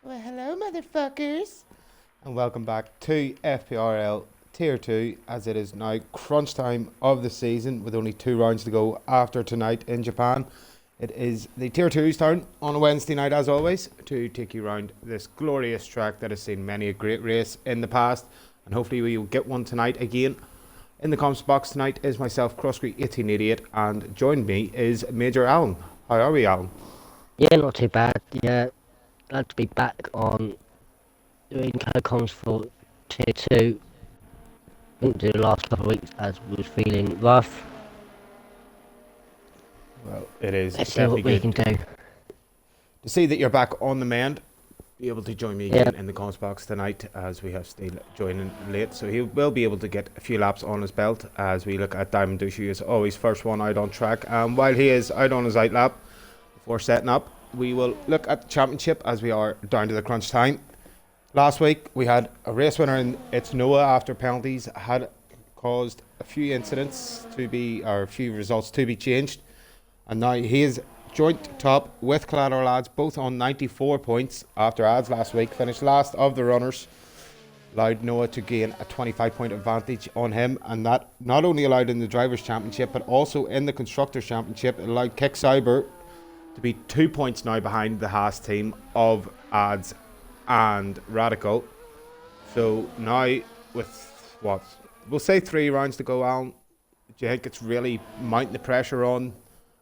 Well, hello, motherfuckers. And welcome back to FPRL Tier 2, as it is now crunch time of the season with only 2 rounds to go after tonight in Japan. It is the Tier 2's turn on a Wednesday night, as always, to take you around this glorious track that has seen many a great race in the past. And hopefully we will get one tonight again. In the comms box tonight is myself, Crosscrete1888, and joining me is Major Alan. How are we, Alan? Yeah, not too bad. Yeah, glad to be back on doing co-coms for tier 2. Didn't do the last couple of weeks as we was feeling rough. Well, it is Let's see definitely what we good can do. to see that you're back on the mend. Be able to join me Yeah. again in the comms box tonight, as we have Steele joining late, so he will be able to get a few laps on his belt as we look at Diamond Dushi as always first one out on track. While he is out on his out lap before setting up, we will look at the championship as we are down to the crunch time. Last week we had a race winner, and it's Noah after penalties had caused a few incidents to be, or a few results to be changed, and now he is joint top with Collateral Ads, both on 94 points after Ads last week finished last of the runners. Allowed Noah to gain a 25-point advantage on him, and that not only allowed in the Drivers' Championship but also in the Constructors' Championship. It allowed Kick Cyber to be 2 points now behind the Haas team of Ads and Radical. So now with what we'll say 3 rounds to go, Alan, do you think it's really mounting the pressure on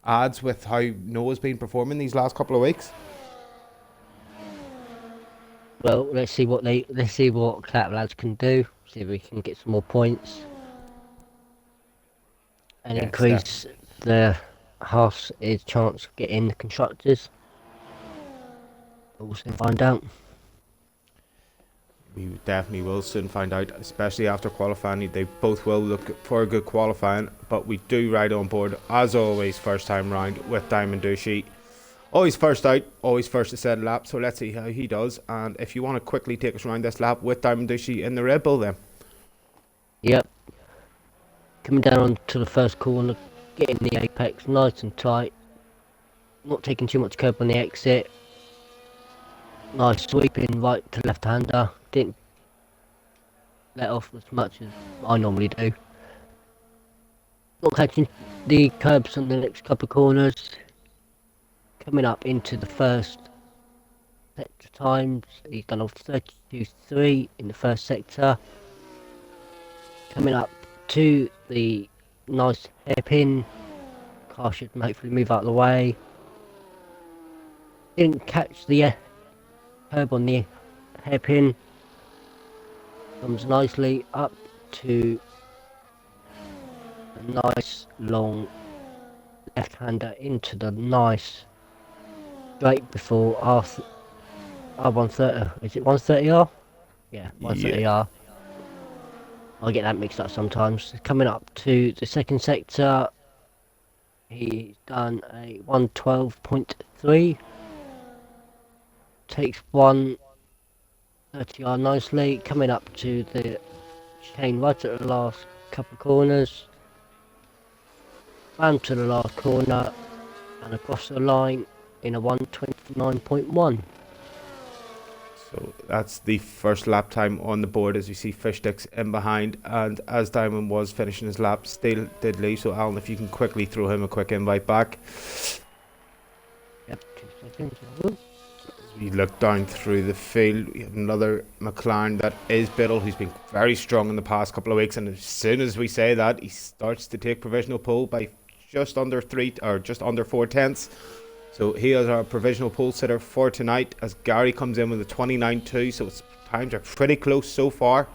Ads with how Noah's been performing these last couple of weeks? Well, let's see what Collateral Lads can do. See if we can get some more points and Yeah, increase the Haas's chance of getting the constructors. But we'll soon find out. We definitely will soon find out, especially after qualifying. They both will look for a good qualifying, but we do ride on board, as always, first time round with Diamond Dushi. Always first out, always first to set a lap, so let's see how he does. And if you want to quickly take us around this lap with Diamond Dushi in the Red Bull then. Yep. Coming down onto the first corner, getting the apex nice and tight. Not taking too much curb on the exit. Nice sweeping right to left-hander. Didn't let off as much as I normally do. Not catching the curbs on the next couple of corners. Coming up into the first sector times. He's done off 32.3 in the first sector. Coming up to the nice hairpin. Car should hopefully move out of the way. Didn't catch the curb on the hairpin. Comes nicely up to a nice long left-hander into the nice straight before R130. Is it 130R? Yeah, 130R. I get that mixed up sometimes. Coming up to the second sector, he's done a 112.3. Takes 130R nicely. Coming up to the chicane right at the last couple of corners. Round to the last corner and across the line in a 129.1. So that's the first lap time on the board, as we see Fish Sticks in behind, and as Diamond was finishing his lap, still did leave. So Alan, if you can quickly throw him a quick invite back. Yep, 2 seconds. As we look down through the field, we have another McLaren that is Biddle, who's been very strong in the past couple of weeks, and as soon as we say that, he starts to take provisional pole by just under 4 tenths. So he is our provisional pole sitter for tonight, as Gary comes in with a 29.2, so its times are pretty close so far.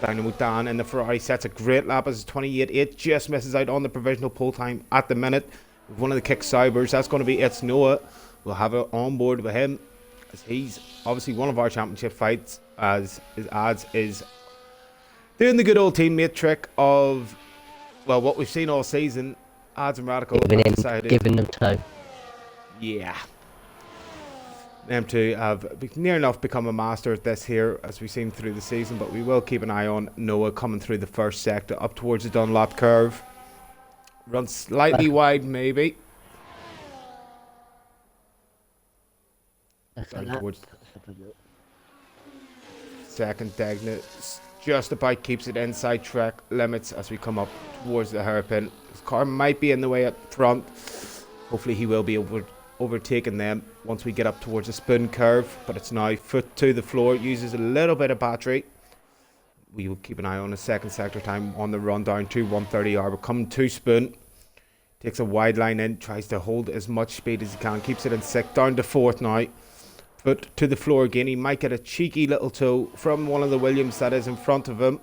Dynamo Dan in the Ferrari sets a great lap as 28.8, just misses out on the provisional pole time at the minute. With one of the Kick Cybers, that's going to be It's Noah. We'll have it on board with him, as he's obviously one of our championship fights, as his Ads is doing the good old teammate trick of, well, what we've seen all season. Ads and Radical Giving them toe. Yeah. Them two have near enough become a master at this here, as we've seen through the season, but we will keep an eye on Noah coming through the first sector up towards the Dunlop curve. Runs slightly wide, maybe. Let's Down have towards, that. Second Degna just about keeps it inside track limits as we come up towards the hairpin. His car might be in the way up front. Hopefully he will be overtaking them once we get up towards the spin curve. But it's now foot to the floor. Uses a little bit of battery. We will keep an eye on the second sector time on the run down to 130R. We're coming to spin. Takes a wide line in. Tries to hold as much speed as he can. Keeps it in sixth. Down to fourth now. Foot to the floor again. He might get a cheeky little toe from one of the Williams that is in front of him,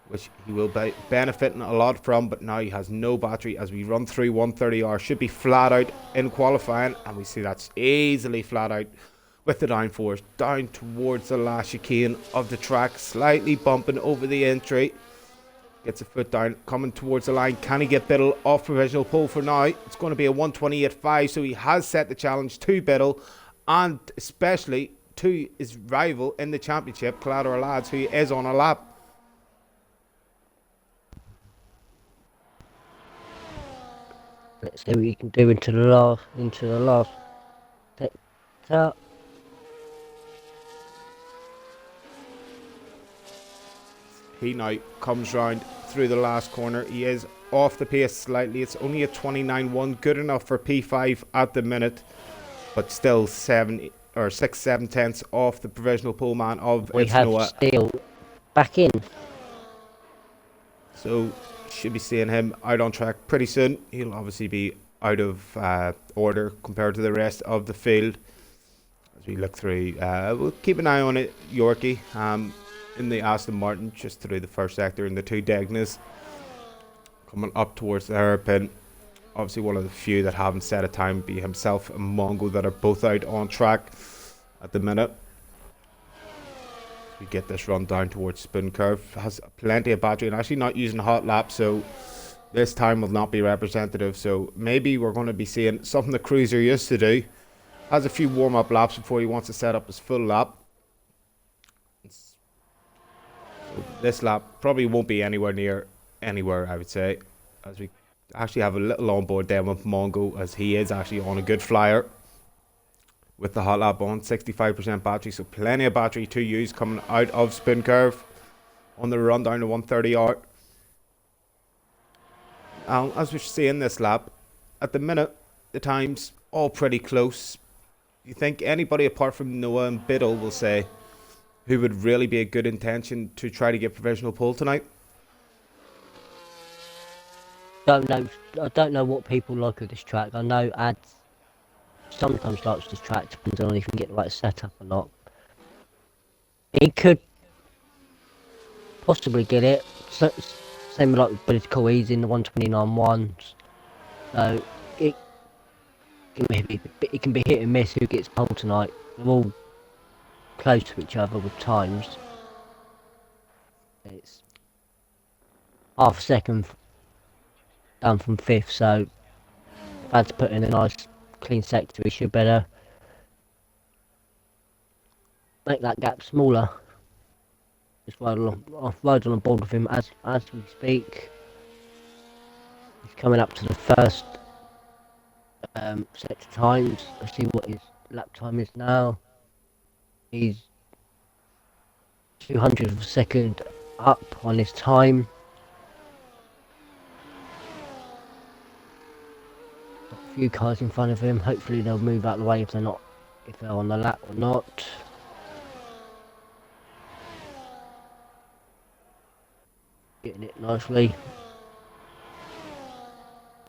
which he will be benefiting a lot from. But now he has no battery as we run through 130R. Should be flat out in qualifying, and we see that's easily flat out with the downforce down towards the last chicane of the track, slightly bumping over the entry. Gets a foot down, coming towards the line. Can he get Biddle off provisional pole for now? It's going to be a 128.5, so he has set the challenge to Biddle, and especially to his rival in the championship, Collateral Lads, who is on a lap. Let's see what you can do into the last sector. He now comes round through the last corner. He is off the pace slightly. It's only a 29.1, good enough for P5 at the minute, but still 7 or 6-7 tenths off the provisional pole man of We have Noah. Steele back in. So should be seeing him out on track pretty soon. He'll obviously be out of order compared to the rest of the field. As we look through, we'll keep an eye on it. Yorkie in the Aston Martin just through the first sector, and the two Degnas coming up towards the hairpin. Obviously one of the few that haven't set a time, be himself and Mongo, that are both out on track at the minute. We get this run down towards spin curve. Has plenty of battery and actually not using hot lap, so this time will not be representative. So maybe we're going to be seeing something the Cruiser used to do. Has a few warm-up laps before he wants to set up his full lap. So this lap probably won't be anywhere near anywhere, I would say, as we actually have a little on board there with Mongo, as he is actually on a good flyer with the hot lap on, 65% battery, so plenty of battery to use coming out of spin curve on the run down to 130R. As we're seeing this lap at the minute, the times all pretty close. You think anybody apart from Noah and Biddle will say who would really be a good intention to try to get provisional pole tonight? Don't know. I don't know what people like of this track. I know Ads sometimes likes this track, depends on if you can get the right setup or not. He could possibly get it. So, same like with Political, he's in the 129.1. So it can be hit and miss who gets pole tonight. They're all close to each other with times. It's half a second down from fifth, so if Ad's put in a nice clean sector, he should better make that gap smaller. Just ride on board with him as we speak. He's coming up to the first sector times. Let's see what his lap time is now. He's 200 of a second up on his time. Got a few cars in front of him. Hopefully they'll move out of the way if they're on the lap or not. Getting it nicely.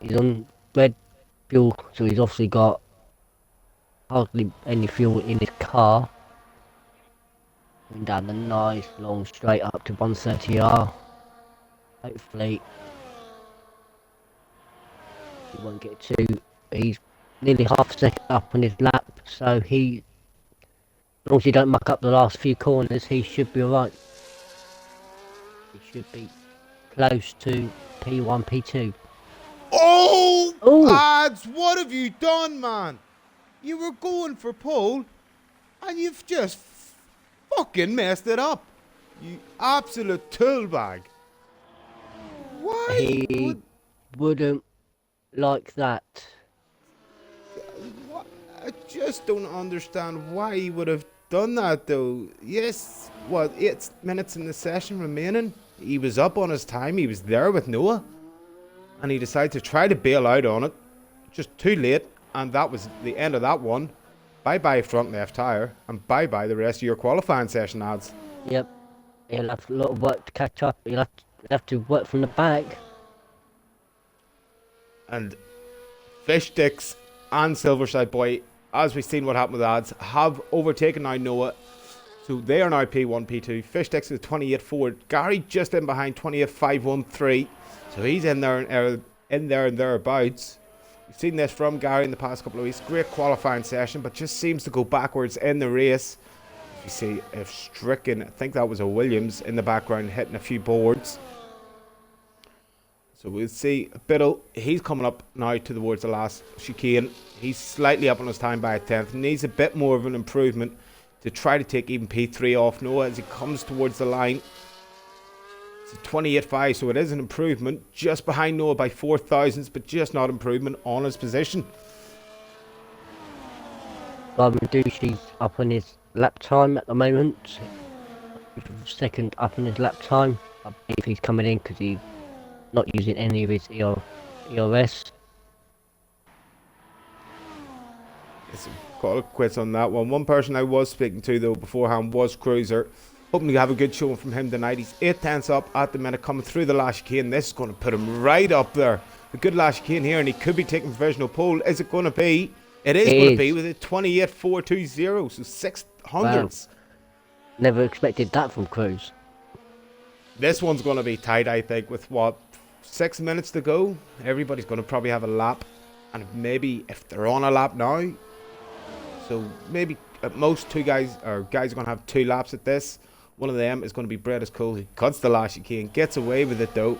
He's on red fuel, so he's obviously got hardly any fuel in his car. Going down the nice long straight up to 130R. Hopefully he won't get too. He's nearly half a second up on his lap, so as long as he don't muck up the last few corners, he should be alright. He should be close to P1, P2. Oh, Ooh. Ads, what have you done, man? You were going for pole, and you've just fucking messed it up. You absolute tool bag. Why? He wouldn't like that. What? I just don't understand why he would have done that though. Yes, what, 8 minutes in the session remaining. He was up on his time. He was there with Noah, and he decided to try to bail out on it. Just too late, and that was the end of that one. Bye bye front left tyre, and bye bye the rest of your qualifying session, ads. Yep. He'll have a lot of work to catch up. He'll have to work from the back. And Fish Sticks and Silverside Boy, as we've seen what happened with ads, have overtaken now Noah. So they are now P1, P2. Fish Sticks is 28 forward. Gary just in behind 28.513. So he's in there and thereabouts. We've seen this from Gary in the past couple of weeks. Great qualifying session, but just seems to go backwards in the race. You see if Stricken, I think that was a Williams in the background, hitting a few boards. So we'll see Biddle. He's coming up now towards the last chicane. He's slightly up on his time by a tenth. Needs a bit more of an improvement to try to take even P3 off Noah as he comes towards the line. It's a 28.5, so it is an improvement. Just behind Noah by 4 thousandths, but just not improvement on his position. Dushi's up on his lap time at the moment. Second up on his lap time. I believe he's coming in because he's not using any of his ERS. It's a call it quits on that one. One person I was speaking to though beforehand was Cruiser. Hoping to have a good showing from him tonight. He's 8 tenths up at the minute coming through the last chicane. This is going to put him right up there. A good last chicane here, and he could be taking provisional pole. Is it going to be? It is going to be with a 28.420, so 600ths. Wow. Never expected that from Cruz. This one's going to be tight, I think, with what, 6 minutes to go. Everybody's going to probably have a lap, and maybe if they're on a lap now, so maybe at most guys are going to have 2 laps at this. One of them is going to be Brett is cool. He cuts the last chicane, gets away with it though.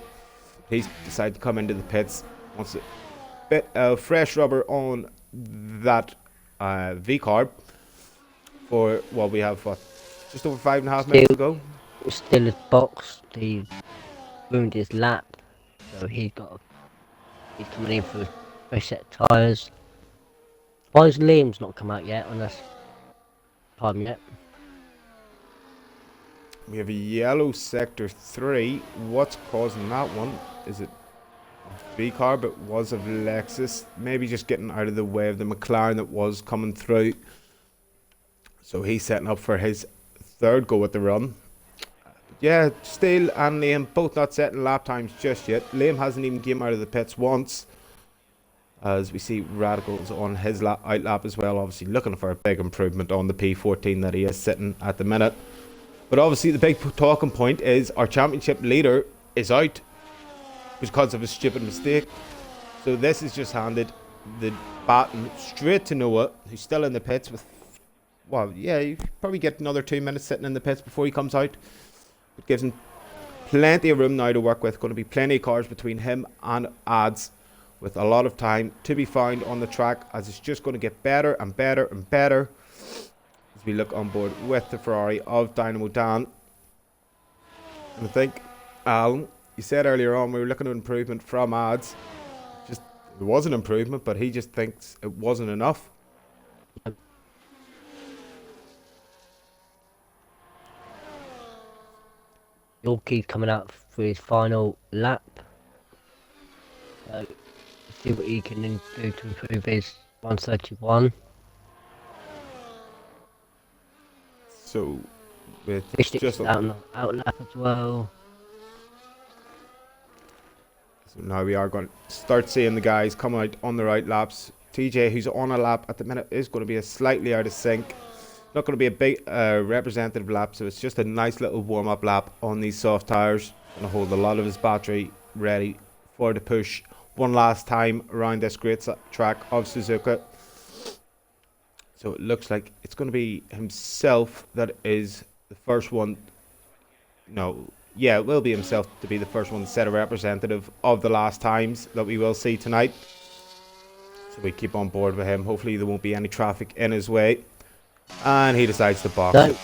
He's decided to come into the pits. Wants a bit of fresh rubber on that V-carb for what we have, what, just over 5.5 minutes to go. Still his box. He ruined his lap, so he's coming in for a fresh set of tyres. Why has Liam's not come out yet on this time yet? We have a yellow sector 3. What's causing that one? Is it V-carb? It was of Lexus. Maybe just getting out of the way of the McLaren that was coming through. So he's setting up for his third go at the run. Yeah, Steele and Liam both not setting lap times just yet. Liam hasn't even came out of the pits once. As we see Radicals on his out lap as well. Obviously looking for a big improvement on the P14 that he is sitting at the minute. But obviously the big talking point is our championship leader is out because of a stupid mistake. So this is just handed the baton straight to Noah, who's still in the pits with, well, yeah, you probably get another 2 minutes sitting in the pits before he comes out. It gives him plenty of room now to work with. Going to be plenty of cars between him and ads, with a lot of time to be found on the track, as it's just going to get better and better and better as we look on board with the Ferrari of Dynamo Dan. And I think, Alan, you said earlier on we were looking at improvement from ads. Just, there was an improvement, but he just thinks it wasn't enough. Yorkie coming out for his final lap. So, see what he can do to improve his 131. So, with Just out lap as well. So now we are going to start seeing the guys come out on the right laps. TJ, who's on a lap at the minute, is going to be a slightly out of sync. Not going to be a big representative lap, so it's just a nice little warm-up lap on these soft tyres. Going to hold a lot of his battery ready for the push one last time around this great track of Suzuka. So it looks like it's going to be himself that is the first one. No, yeah, it will be himself to be the first one to set a representative of the last times that we will see tonight. So we keep on board with him. Hopefully there won't be any traffic in his way. And he decides to box it.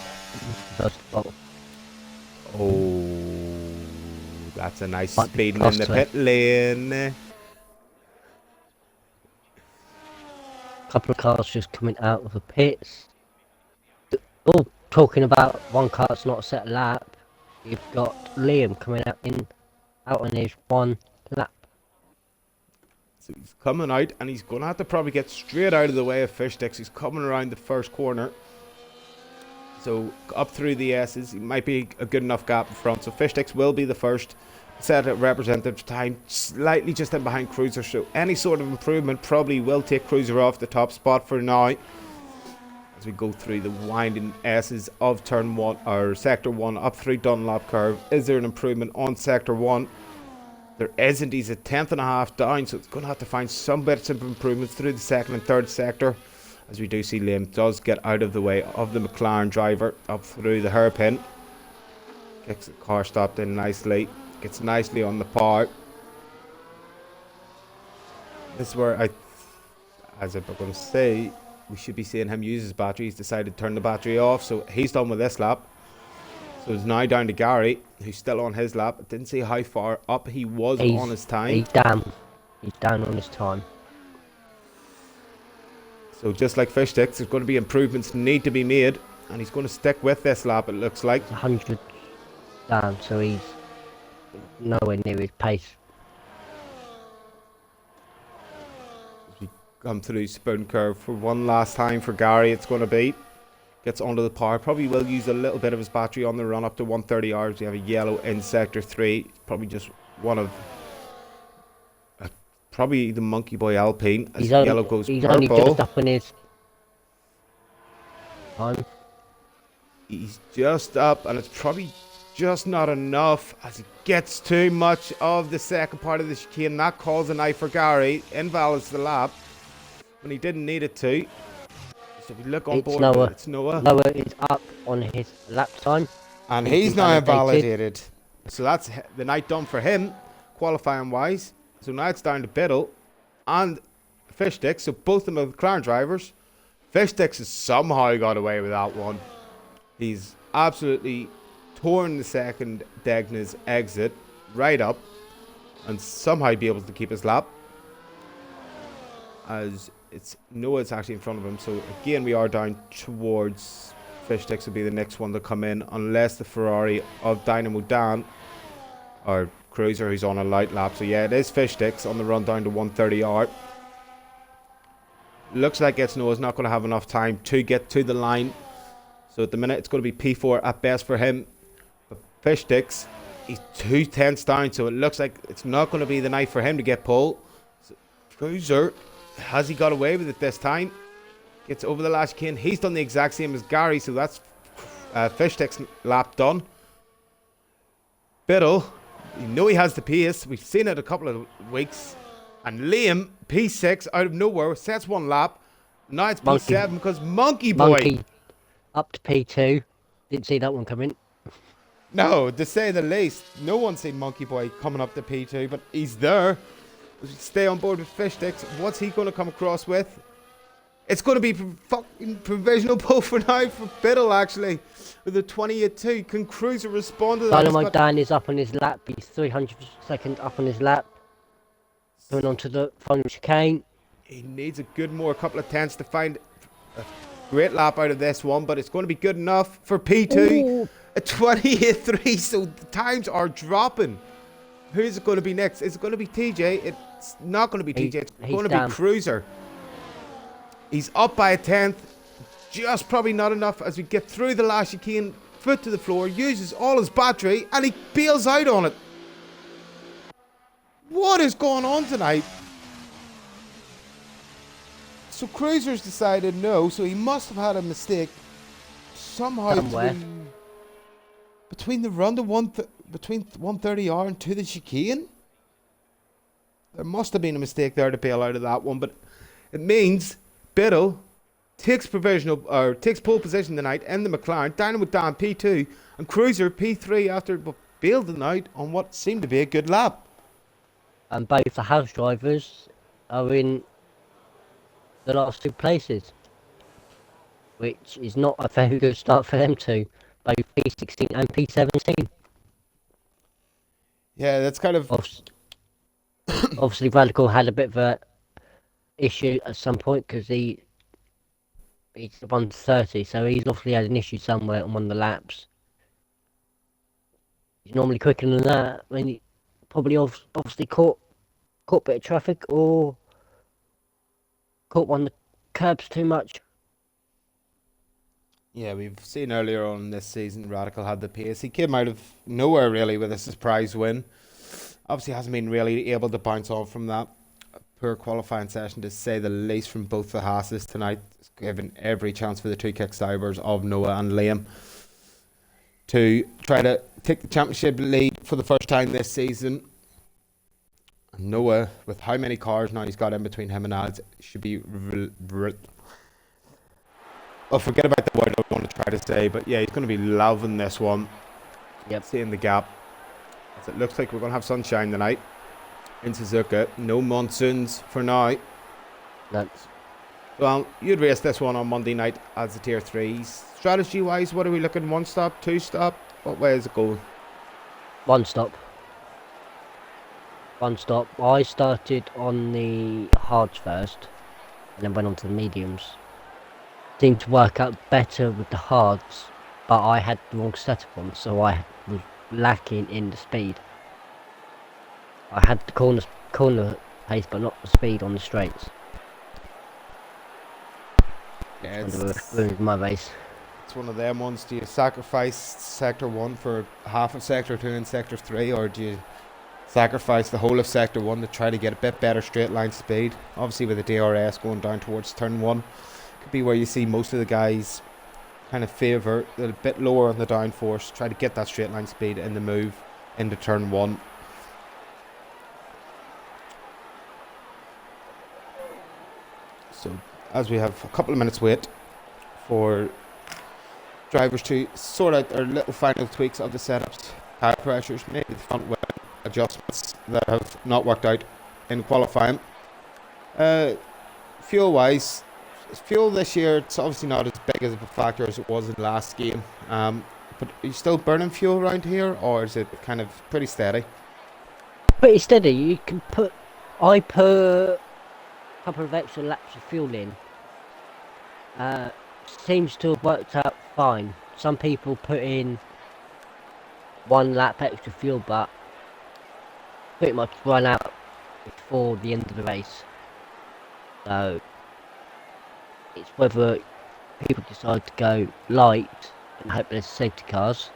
Oh, that's a nice speeding in the pit lane. Couple of cars just coming out of the pits. Oh, talking about one car that's not set a lap, you've got Liam coming out on his one lap. So he's coming out, and he's going to have to probably get straight out of the way of Fish Sticks. He's coming around the first corner. So up through the S's, he might be a good enough gap in front. So Fish Sticks will be the first set at representative time, slightly just in behind Cruiser. So any sort of improvement probably will take Cruiser off the top spot for now. As we go through the winding S's of turn 1 or sector 1 up through Dunlop curve, is there an improvement on sector 1? There isn't. He's a tenth and a half down, so it's going to have to find some bits of improvements through the second and third sector. As we do see Liam does get out of the way of the McLaren driver up through the hairpin. Gets the car stopped in nicely. Gets nicely on the par. This is where as I'm going to say, we should be seeing him use his battery. He's decided to turn the battery off, so he's done with this lap. So it's now down to Gary, who's still on his lap. Didn't see how far up he was on his time. He's down on his time. So just like Fish Sticks, there's going to be improvements need to be made, and he's going to stick with this lap, it looks like. 100 down, so he's nowhere near his pace. As we come through Spoon Curve for one last time for Gary, it's going to be. Gets onto the power. Probably will use a little bit of his battery on the run up to 130 hours. We have a yellow in sector 3. Probably just one of probably the Monkey Boy Alpine. As yellow goes he's purple. Only just up in his time. He's just up, and it's probably just not enough as he gets too much of the second part of the chicane. That calls a knife for Gary. Invalidates the lap when he didn't need it to. So we look on board. It's Noah. Noah is up on his lap time. And he's now invalidated. So that's the night done for him, qualifying wise. So now it's down to Biddle and Fish Sticks. So both of them are McLaren drivers. Fish Sticks has somehow got away with that one. He's absolutely torn the second Degna's exit right up and somehow be able to keep his lap. As it's Noah's actually in front of him, so again we are down towards Fish Sticks will be the next one to come in, unless the Ferrari of Dynamo Dan or Cruiser who's on a light lap. So yeah, it is Fish Sticks on the run down to 130 yard. Looks like it's Noah's not going to have enough time to get to the line, so at the minute it's going to be P4 at best for him. But Fish Sticks, he's 2 tenths down, so it looks like it's not going to be the night for him to get pole. So Cruiser, has he got away with it this time? Gets over the last chicane. He's done the exact same as Gary, so that's Fish Sticks lap done. Biddle, you know he has the pace. We've seen it a couple of weeks. And Liam, P6, out of nowhere, sets one lap. Now it's P7 because Monkey Boy. Up to P2. Didn't see that one coming. No, to say the least. No one's seen Monkey Boy coming up to P2, but he's there. Stay on board with Fish Sticks. What's he going to come across with? It's going to be fucking provisional pole for now for Biddle, actually, with a 28-2. Can Cruiser respond to that? Dynamo Dan is up on his lap. He's 300 seconds up on his lap. Going on to the final chicane. He needs a good more couple of tenths to find a great lap out of this one, but it's going to be good enough for P2. Ooh. A 28-3, so the times are dropping. Who's it going to be next? Is it going to be TJ? It's not going to be TJ. It's going to be Cruiser. He's up by a tenth. Just probably not enough as we get through the last chicane. Foot to the floor. Uses all his battery. And he bails out on it. What is going on tonight? So Cruiser's decided no. So he must have had a mistake. Somehow between the run to between 130R and to the chicane. There must have been a mistake there to bail out of that one, but it means Biddle takes takes pole position tonight in the McLaren, Dynamo Dan P2, and Cruiser P3 after bailing out on what seemed to be a good lap. And both the house drivers are in the last 2 places, which is not a very good start for them two, both P16 and P17. Yeah, that's kind of... Obviously, Radical had a bit of a issue at some point because he He's 130, so he's obviously had an issue somewhere on one of the laps. He's normally quicker than that. I mean, he probably obviously caught a bit of traffic or caught one of the curbs too much. Yeah, we've seen earlier on this season, Radical had the pace. He came out of nowhere really with a surprise win. Obviously, hasn't been really able to bounce on from that. A poor qualifying session to say the least from both the Haas's tonight. It's given every chance for the two kick-divers of Noah and Liam to try to take the championship lead for the first time this season. Noah, with how many cars now he's got in between him and Ads, should be. Well, forget about the word I want to try to say, but yeah, he's going to be loving this one. Yep. Seeing the gap. As it looks like we're going to have sunshine tonight in Suzuka. No monsoons for now. That's Well, you'd race this one on Monday night as the Tier 3s. Strategy-wise, what are we looking? One stop, two stop? What way is it going? one stop. One stop. I started on the hards first, and then went on to the mediums. Seemed to work out better with the hards, but I had the wrong setup on, so I was lacking in the speed. I had the corner pace, but not the speed on the straights. Yeah, Ruined my race. it's one of them ones. Do you sacrifice Sector 1 for half of Sector 2 and Sector 3, or do you sacrifice the whole of Sector 1 to try to get a bit better straight line speed? Obviously with the DRS going down towards Turn 1, could be where you see most of the guys kind of favour a bit lower on the downforce, try to get that straight line speed in the move into Turn 1. So as we have a couple of minutes wait for drivers to sort out their little final tweaks of the setups, tire pressures, maybe the front wheel adjustments that have not worked out in qualifying. Fuel wise, fuel this year, it's obviously not as big as a factor as it was in the last game, but are you still burning fuel around here, or is it kind of pretty steady? Pretty steady. You can put. I put a couple of extra laps of fuel in. Seems to have worked out fine. Some people put in 1 lap extra fuel, but pretty much run out before the end of the race. So it's whether people decide to go light and hope there's safety cars,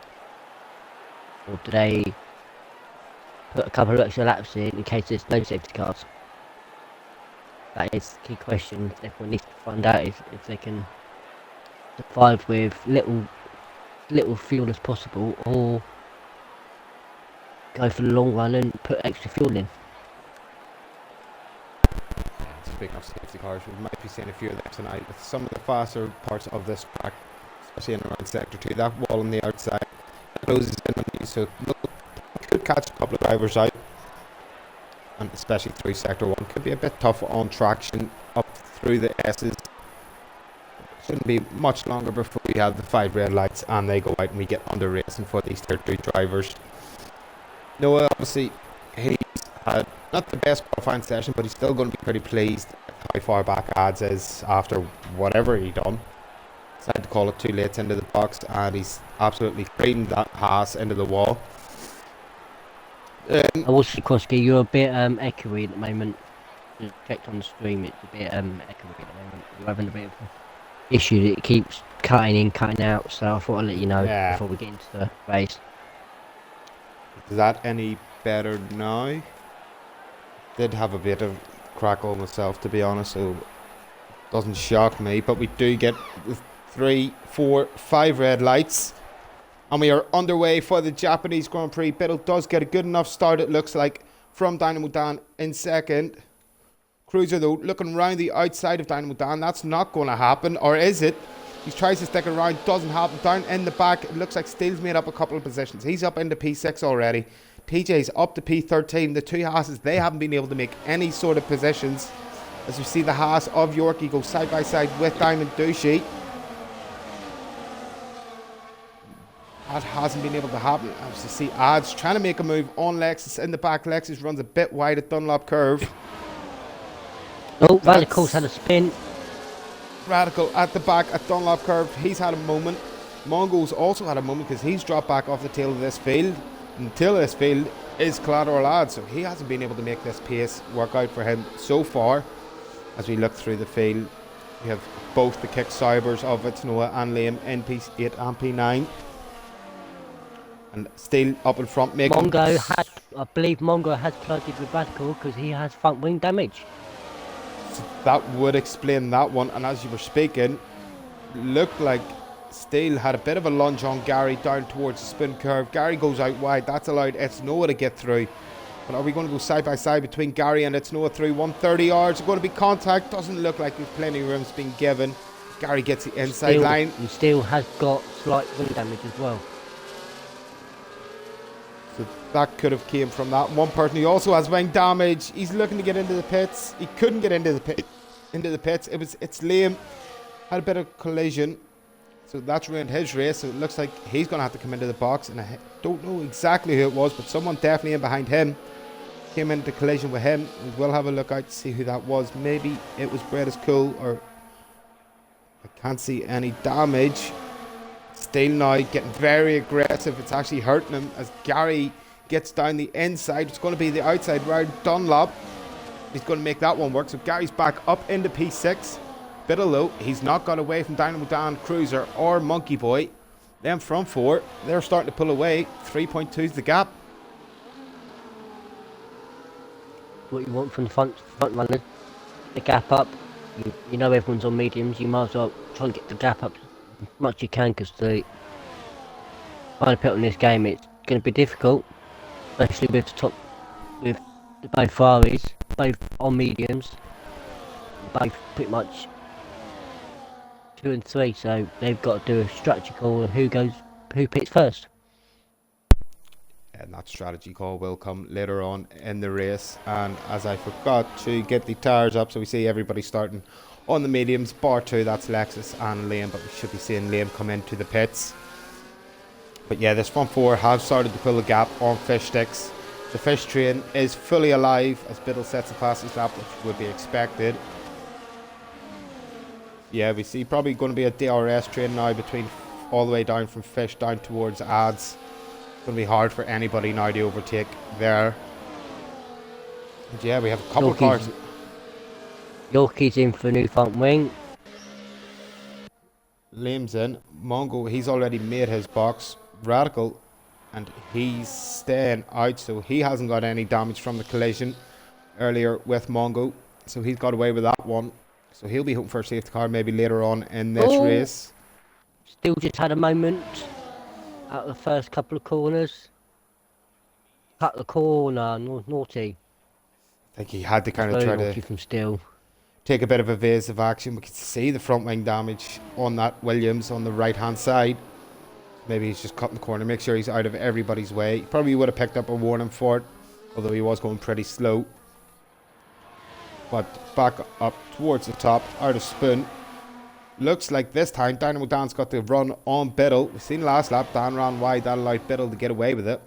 or do they put a couple of extra laps in case there's no safety cars. That is the key question everyone needs to find out, is if they can survive with little fuel as possible, or go for the long run and put extra fuel in. Speaking of safety cars, we might be seeing a few of them tonight with some of the faster parts of this track, especially in around Sector 2. That wall on the outside closes in on you, so could catch a couple of drivers out, and especially through Sector 1. Could be a bit tough on traction up through the S's. Shouldn't be much longer before we have the 5 red lights and they go out and we get under racing for these Tier 2 drivers. Noah, obviously, he's had not the best qualifying session, but he's still going to be pretty pleased at how far back Ads is after whatever he done. Decided to call it too late into the box, and he's absolutely creamed that Haas into the wall. I will say, Koski, you're a bit echoey at the moment. Just checked on the stream, it's a bit echoey at the moment. You're having a bit of an issue that it keeps cutting in, cutting out, so I thought I'd let you know before we get into the race. Is that any better now? Did have a bit of crackle myself, to be honest, so it doesn't shock me, but we do get 3, 4, 5 red lights, and we are underway for the Japanese Grand Prix. Biddle does get a good enough start, it looks like, from Dynamo Dan in second. Cruiser, though, looking around the outside of Dynamo Dan. That's not going to happen, or is it? He tries to stick it around, doesn't happen. Down in the back, it looks like Steele's made up a couple of positions. He's up into P6 already. TJ's up to P13. The two Haas's, they haven't been able to make any sort of positions. As we see the Haas of Yorkie go side by side with Diamond Douchey. That hasn't been able to happen. As you see Ads trying to make a move on Lexus in the back. Lexus runs a bit wide at Dunlop Curve. Oh, that of course had a spin. Radical at the back at Dunlop curve. He's had a moment. Mongo's also had a moment because he's dropped back off the tail of this field. And the tail of this field is Collateral Ad, so he hasn't been able to make this pace work out for him so far. As we look through the field, we have both the kick cybers of It's Noah and Liam in P8 and P9. And still up in front, making... I believe Mongo has collided with Radical because he has front wing damage. So that would explain that one. And as you were speaking, looked like Steele had a bit of a lunge on Gary down towards the spin curve. Gary goes out wide. That's allowed It's Noah to get through. But are we going to go side by side between Gary and It's Noah through 130 yards? Going to be contact. Doesn't look like there's plenty of room's been given. Gary gets the inside line. He still has got slight wing damage as well. So that could have came from that one person. He also has wing damage. He's looking to get into the pits. He couldn't get into the pits. It's Liam. Had a bit of collision. So that's ruined his race. So it looks like he's going to have to come into the box. And I don't know exactly who it was, but someone definitely in behind him came into collision with him. We will have a look out to see who that was. Maybe it was Bread is Cool, or I can't see any damage. Steele now getting very aggressive. It's actually hurting him as Gary gets down the inside. It's going to be the outside round. Dunlop, he's going to make that one work. So Gary's back up into P6. Bit of low. He's not got away from Dynamo Dan, Cruiser or Monkey Boy. Them front four, they're starting to pull away. 3.2 is the gap. What you want from the front runners, the gap up. You know everyone's on mediums. You might as well try and get the gap up as much as you can, because the final pit on this game, it's going to be difficult, especially with the top, with the both Ferraris, both on mediums, both pretty much 2 and 3. So they've got to do a strategy call on who pits first. And that strategy call will come later on in the race. And as I forgot to get the tires up, so we see everybody starting on the mediums. Bar 2, that's Lexus and Liam, but we should be seeing Liam come into the pits. But yeah, this front four have started to pull the gap on fish sticks. The fish train is fully alive as Biddle sets the fastest lap, which would be expected. Yeah, we see probably going to be a DRS train now between all the way down from fish down towards ads. Going to be hard for anybody now to overtake there. And yeah, we have a couple of cars. Yorkie's in for a new front wing. Liam's in. Mongo, he's already made his box. Radical, and he's staying out, so he hasn't got any damage from the collision earlier with Mongo. So he's got away with that one. So he'll be hoping for a safety car maybe later on in this race. Still just had a moment out of the first couple of corners. Cut the corner, naughty. I think he had to kind of try to from Still take a bit of evasive action. We can see the front wing damage on that Williams on the right hand side. Maybe he's just cutting the corner, make sure he's out of everybody's way. He probably would have picked up a warning for it, although he was going pretty slow. But back up towards the top, out of spin. Looks like this time Dynamo Dan's got the run on Biddle. We've seen last lap, Dan ran wide, that allowed Biddle to get away with it.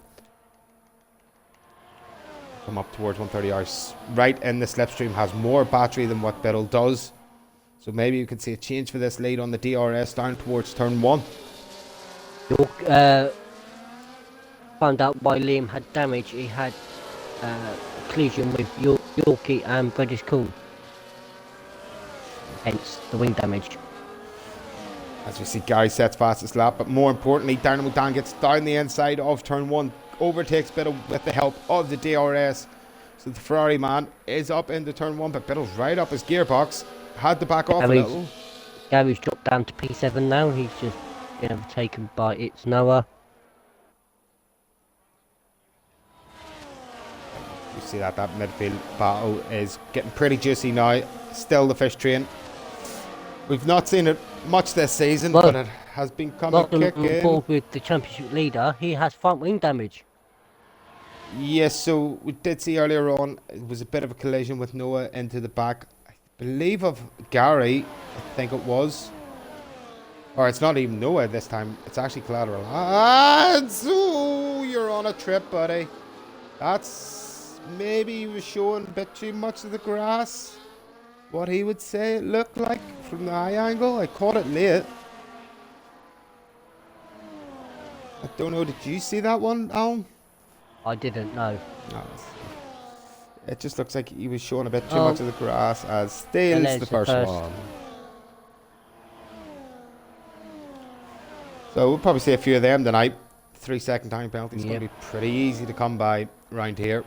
Come up towards 130 yards. Right in the slipstream, has more battery than what Biddle does. So maybe you could see a change for this lead on the DRS down towards turn 1. Found out why Liam had damage. He had a collision with Yorkie and British Cool. Hence the wing damage. As we see Gary sets fastest lap, but more importantly, Dynamo Dan gets down the inside of turn 1, overtakes Biddle with the help of the DRS. So the Ferrari man is up into turn 1, but Biddle's right up his gearbox. Had to back off a little. Gary's dropped down to P7 now. He's just been overtaken by It's Noah. You see that midfield battle is getting pretty juicy now. Still the fish train. We've not seen it much this season, but it has been coming kicking. Well, with the championship leader, he has front wing damage. Yes, so we did see earlier on, it was a bit of a collision with Noah into the back, I believe of Gary, I think it was. Or it's not even Noah this time, it's actually Collateral. So you're on a trip, buddy. That's maybe he was showing a bit too much of the grass. What he would say it looked like from the high angle. I caught it late. I don't know, did you see that one, Alan? I didn't know. No, it just looks like he was showing a bit too Oh. much of the grass as And steals there's the the first first. one. So we'll probably see a few of them tonight. 3-second time penalty is going to be pretty easy to come by round here.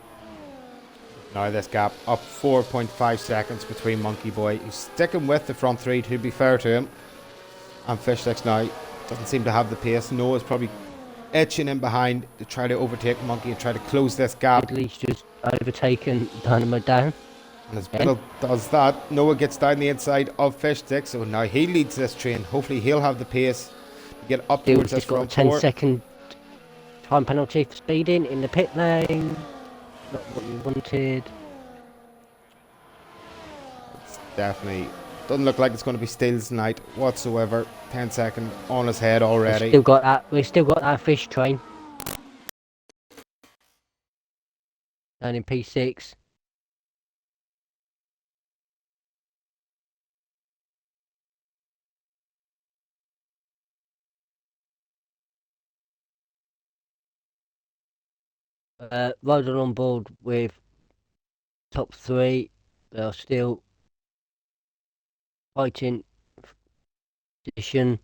Now this gap up 4.5 seconds between Monkey Boy, who's sticking with the front three, to be fair to him. And Fish Sticks now doesn't seem to have the pace. Noah's probably etching in behind to try to overtake Monkey and try to close this gap. At least just overtaken Dynamo down. And as Biddle does that, Noah gets down the inside of Fish Sticks, so now he leads this train. Hopefully he'll have the pace to get up towards this Just got a front four. 10-second time penalty for speeding in the pit lane. Not what you wanted. It's definitely doesn't look like it's going to be steals tonight whatsoever. 10-second on his head already. We've still got that fish train. Down in P6. Riding on board with top three. They are still fighting position.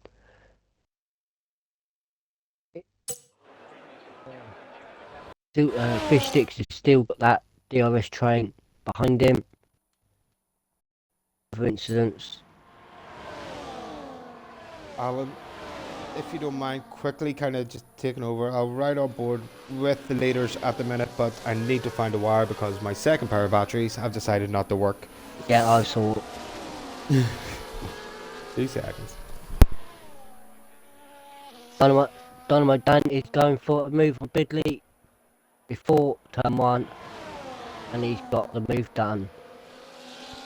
Fish Sticks has still got that DRS train behind him. For incidents. Alan, if you don't mind, quickly kind of just taking over. I'll ride on board with the leaders at the minute, but I need to find a wire because my second pair of batteries have decided not to work. Yeah, I saw. 2 seconds. Dynamite Dan is going for a move on Bidley before turn 1, and he's got the move done,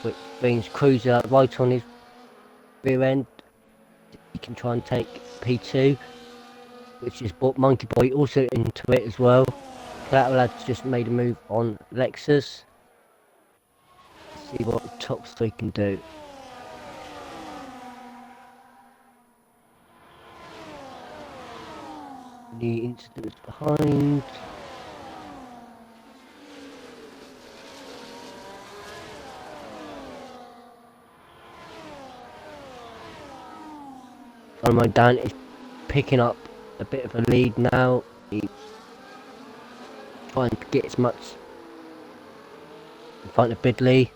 which brings Cruiser right on his rear end. He can try and take P2, which has brought Monkey Boy also into it as well. That lad's just made a move on Lexus. Let's see what the top three can do. The incidents behind. Dynamite Dan is picking up a bit of a lead now. He's trying to get as much in front of Bidley.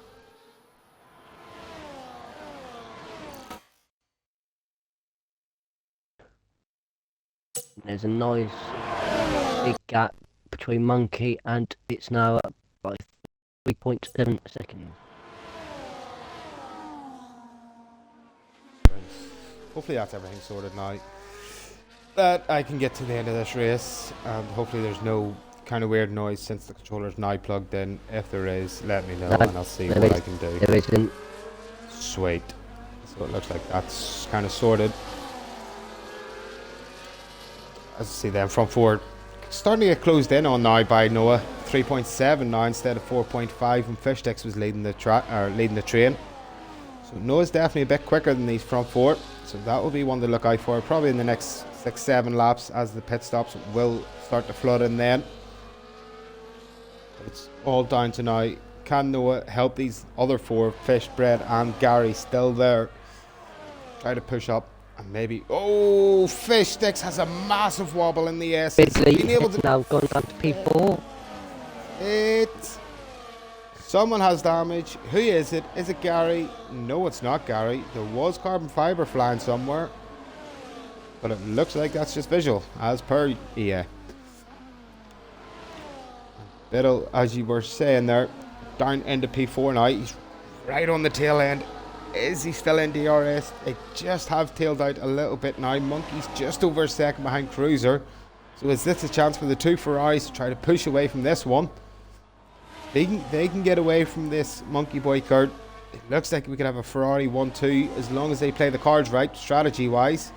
There's a nice big gap between Monkey, and it's now up by 3.7 seconds. Hopefully that's everything sorted now. That I can get to the end of this race, and hopefully there's no kind of weird noise since the controller's now plugged in. If there is, let me know and I'll see what I can do. There isn't. Sweet. So it looks like that's kind of sorted. As you see then, front four starting to get closed in on now by Noah. 3.7 now instead of 4.5 when Fish Sticks was leading the train. So Noah's definitely a bit quicker than these front four. So that will be one to look out for probably in the next 6-7 laps as the pit stops will start to flood in then. But it's all down to now. Can Noah help these other four, Fish, Bread and Gary, still there? Try to push up. And maybe, oh, Fish Sticks has a massive wobble in the S. Bidley now gone down to P4. Someone has damage. Who is it? Is it Gary? No, it's not Gary. There was carbon fibre flying somewhere. But it looks like that's just visual, as per EA. Biddle, as you were saying there, down into P4 now. He's right on the tail end. Is he still in DRS? They just have tailed out a little bit now. Monkey's just over a second behind Cruiser. So is this a chance for the two Ferraris to try to push away from this one? They can get away from this Monkey Boy Kurt. It looks like we could have a Ferrari 1-2 as long as they play the cards right, strategy-wise.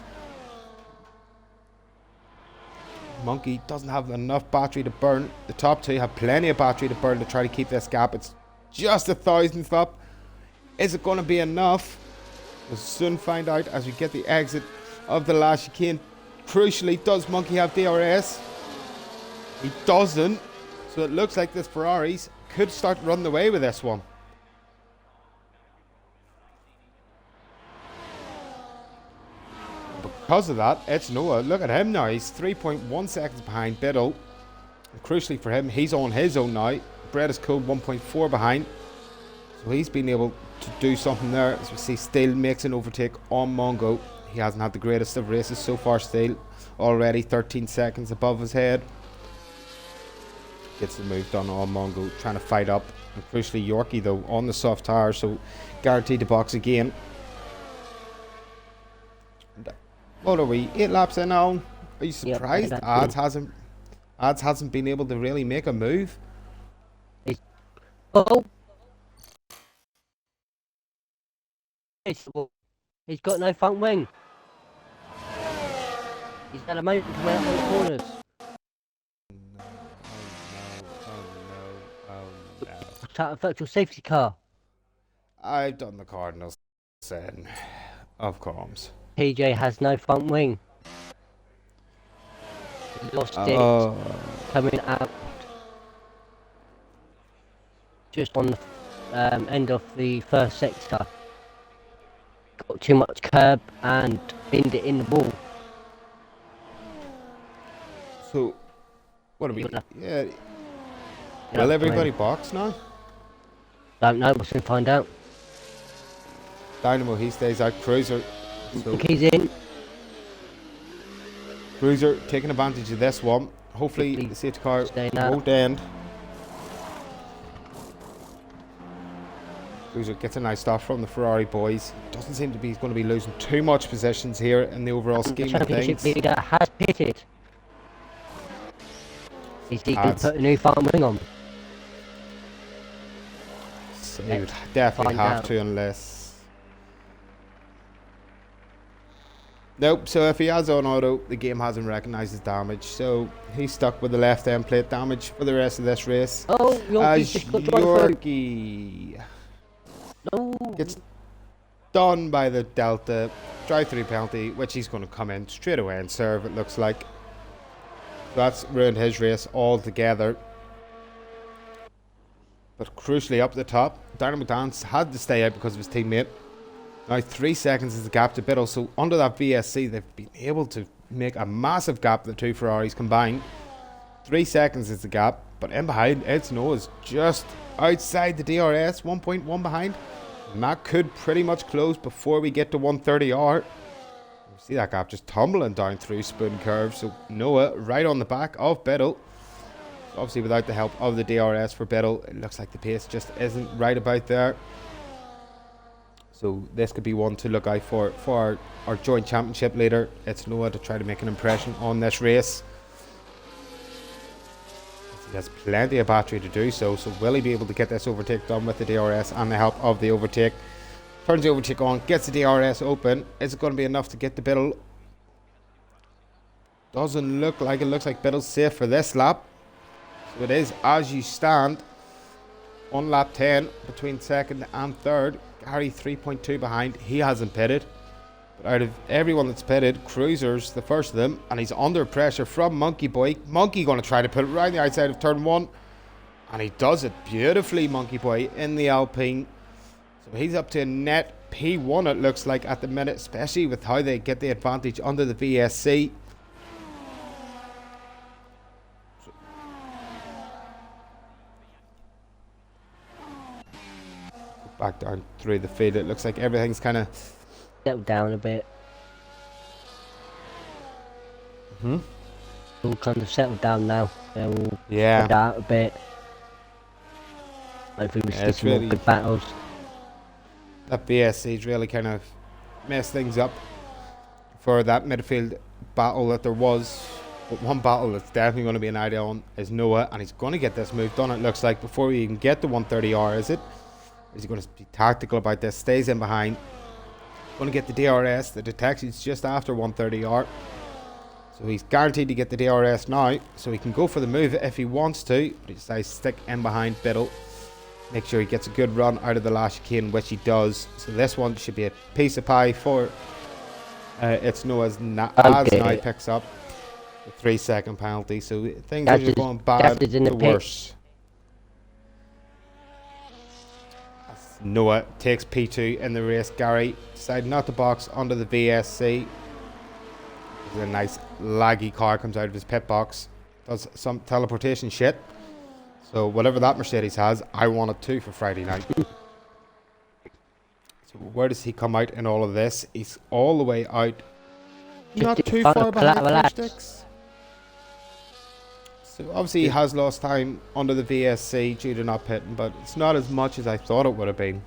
Monkey doesn't have enough battery to burn. The top two have plenty of battery to burn to try to keep this gap. It's just a thousandth up. Is it going to be enough? We'll soon find out as we get the exit of the last chicane. Crucially, does Monkey have DRS? He doesn't. So it looks like this Ferraris could start running away with this one. Because of that, it's Noah. Look at him now. He's 3.1 seconds behind Biddle. And crucially for him, he's on his own now. Brett is code 1.4 behind. So he's been able to do something there. As we see, Steele makes an overtake on Mongo. He hasn't had the greatest of races so far, Steele. Already 13 seconds above his head. Gets the move done on Mongo, trying to fight up. And crucially, Yorkie, though, on the soft tire, so guaranteed to box again. And, what are we? 8 laps in now? Are you surprised? Yep, Ads hasn't been able to really make a move. Oh! He's got no front wing. He's had a moment to win out on the corners. Oh no. What's that, a virtual safety car? I've done the Cardinals sin of comms. PJ has no front wing. He lost it coming out just on the end of the first sector. Got too much curb and binned it in the wall. So, what are we? Yeah. Yeah, Will everybody box now? Don't know, we'll soon find out. Dynamo, he stays out. Cruiser. So He's in. Cruiser taking advantage of this one. Hopefully the safety car won't end. Cruiser gets a nice stop from the Ferrari boys. Doesn't seem to be going to be losing too much positions here in the overall scheme of things. The leader has pitted. Is he going to put a new front wing on? So he would definitely have to, unless... Nope, so if he has on auto, the game hasn't recognised his damage. So he's stuck with the left end plate damage for the rest of this race. Oh, Yorkie gets done by the Delta drive-through penalty, which he's going to come in straight away and serve, it looks like. That's ruined his race altogether. But crucially up the top, Dynamo Dance had to stay out because of his teammate. Now 3 seconds is the gap to Biddle, so under that VSC they've been able to make a massive gap, the two Ferraris combined. 3 seconds is the gap, but in behind it's Noah's just outside the DRS, 1.1 behind. And that could pretty much close before we get to 130R. See that gap just tumbling down through spoon curves. So Noah right on the back of Biddle. Obviously without the help of the DRS for Biddle, it looks like the pace just isn't right about there. So this could be one to look out for our joint championship leader. It's Noah to try to make an impression on this race. He has plenty of battery to do so. So will he be able to get this overtake done with the DRS and the help of the overtake? Turns the overtake on, gets the DRS open. Is it going to be enough to get the Biddle? Doesn't look like it. Looks like Biddle's safe for this lap. So it is as you stand on lap 10 between second and third. Gary 3.2 behind. He hasn't pitted. But out of everyone that's pitted, Cruiser's the first of them. And he's under pressure from Monkey Boy. Monkey going to try to put it right on the outside of turn 1. And he does it beautifully, Monkey Boy, in the Alpine. So he's up to a net P1 it looks like at the minute, especially with how they get the advantage under the VSC. Back down through the field, it looks like everything's kind of settled down a bit. All kind of settled down now. They're all spread out a bit. Hopefully we see some more good battles. That VSC's really kind of messed things up for that midfield battle that there was. But one battle that's definitely going to be an idea on is Noah, and he's going to get this move done, it looks like, before we even get to 130R, is it? Is he going to be tactical about this? Stays in behind. Going to get the DRS. The detection's just after 130R. So he's guaranteed to get the DRS now. So he can go for the move if he wants to. But he decides to stick in behind Biddle. Make sure he gets a good run out of the last chicane, which he does. So this one should be a piece of pie for it's Noah's as now picks up the 3-second penalty. So things are just going bad to worse. Noah takes P2 in the race. Gary decided not to box under the VSC. A nice laggy car comes out of his pit box. Does some teleportation shit. So whatever that Mercedes has, I want it too for Friday night. So where does he come out in all of this? He's all the way out. Not too far behind sticks. So obviously he has lost time under the VSC due to not pitting, but it's not as much as I thought it would have been.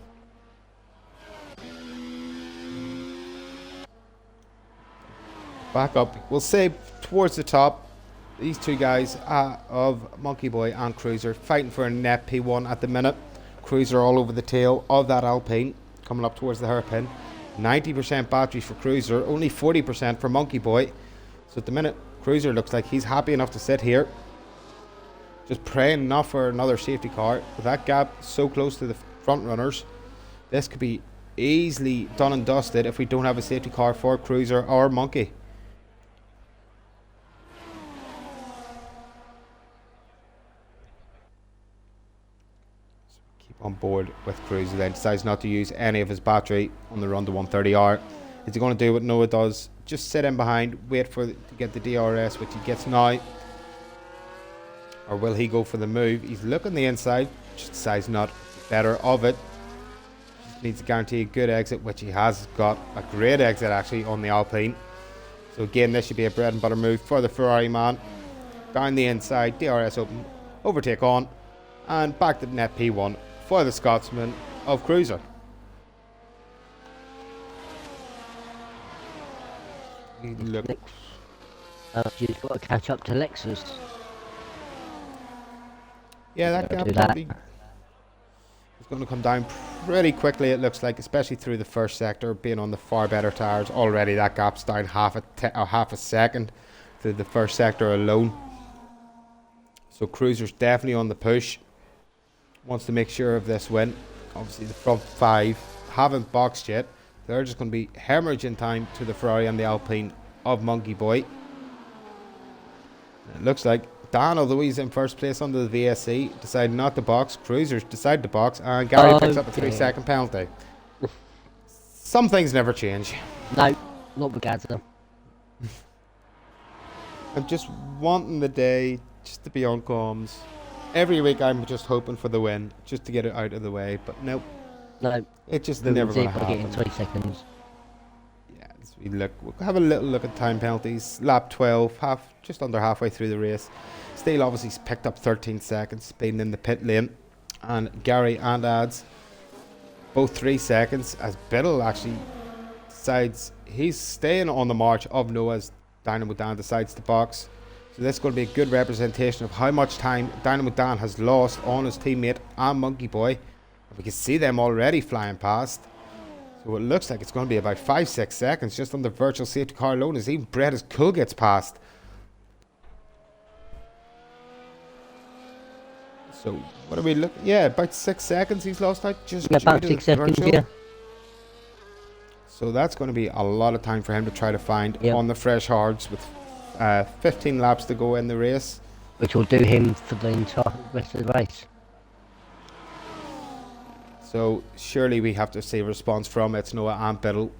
Back up. We'll say towards the top, these two guys of Monkey Boy and Cruiser fighting for a net P1 at the minute. Cruiser all over the tail of that Alpine, coming up towards the hairpin. 90% battery for Cruiser, only 40% for Monkey Boy. So at the minute, Cruiser looks like he's happy enough to sit here. Just praying not for another safety car. With that gap so close to the front runners, this could be easily done and dusted if we don't have a safety car for Cruiser or Monkey. So keep on board with Cruiser then. Decides not to use any of his battery on the run to 130R. Is he going to do what Noah does? Just sit in behind, wait for to get the DRS, which he gets now. Or will he go for the move? He's looking the inside, just decides not better of it. Just needs to guarantee a good exit, which he has got. A great exit actually on the Alpine. So again, this should be a bread and butter move for the Ferrari man. Down the inside, DRS open, overtake on, and back to net P1 for the Scotsman of Cruiser. Look. You've got to catch up to Lexus. Yeah, that gap probably is going to come down pretty quickly, it looks like, especially through the first sector, being on the far better tyres. Already that gap's down half a second through the first sector alone. So Cruiser's definitely on the push. Wants to make sure of this win. Obviously the front five haven't boxed yet. They're just going to be hemorrhaging time to the Ferrari and the Alpine of Monkey Boy. It looks like Dan, although he's in first place under the VSC, decided not to box. Cruisers decided to box, and Gary picks up a 3-second penalty. Some things never change. No, not with Gaza. I'm just wanting the day just to be on comms. Every week I'm just hoping for the win, just to get it out of the way, but nope. No. It just never going to happen. In 20 seconds. Yeah, we'll have a little look at time penalties. Lap 12, just under halfway through the race. Steele obviously picked up 13 seconds, being in the pit lane. And Gary and Ads, both 3 seconds, as Biddle actually decides he's staying on the march of Noah's. Dynamo Dan decides to box. So this is going to be a good representation of how much time Dynamo Dan has lost on his teammate and Monkey Boy. We can see them already flying past. So it looks like it's going to be about 5-6 seconds just on the virtual safety car alone as even Brett as Cool gets past. So what are we looking? Yeah, about 6 seconds he's lost out. Just about 6 seconds, virtual. yeah. So that's going to be a lot of time for him to try to find on the fresh hards with 15 laps to go in the race. Which will do him for the entire rest of the race. So surely we have to see a response from It's Noah and Biddle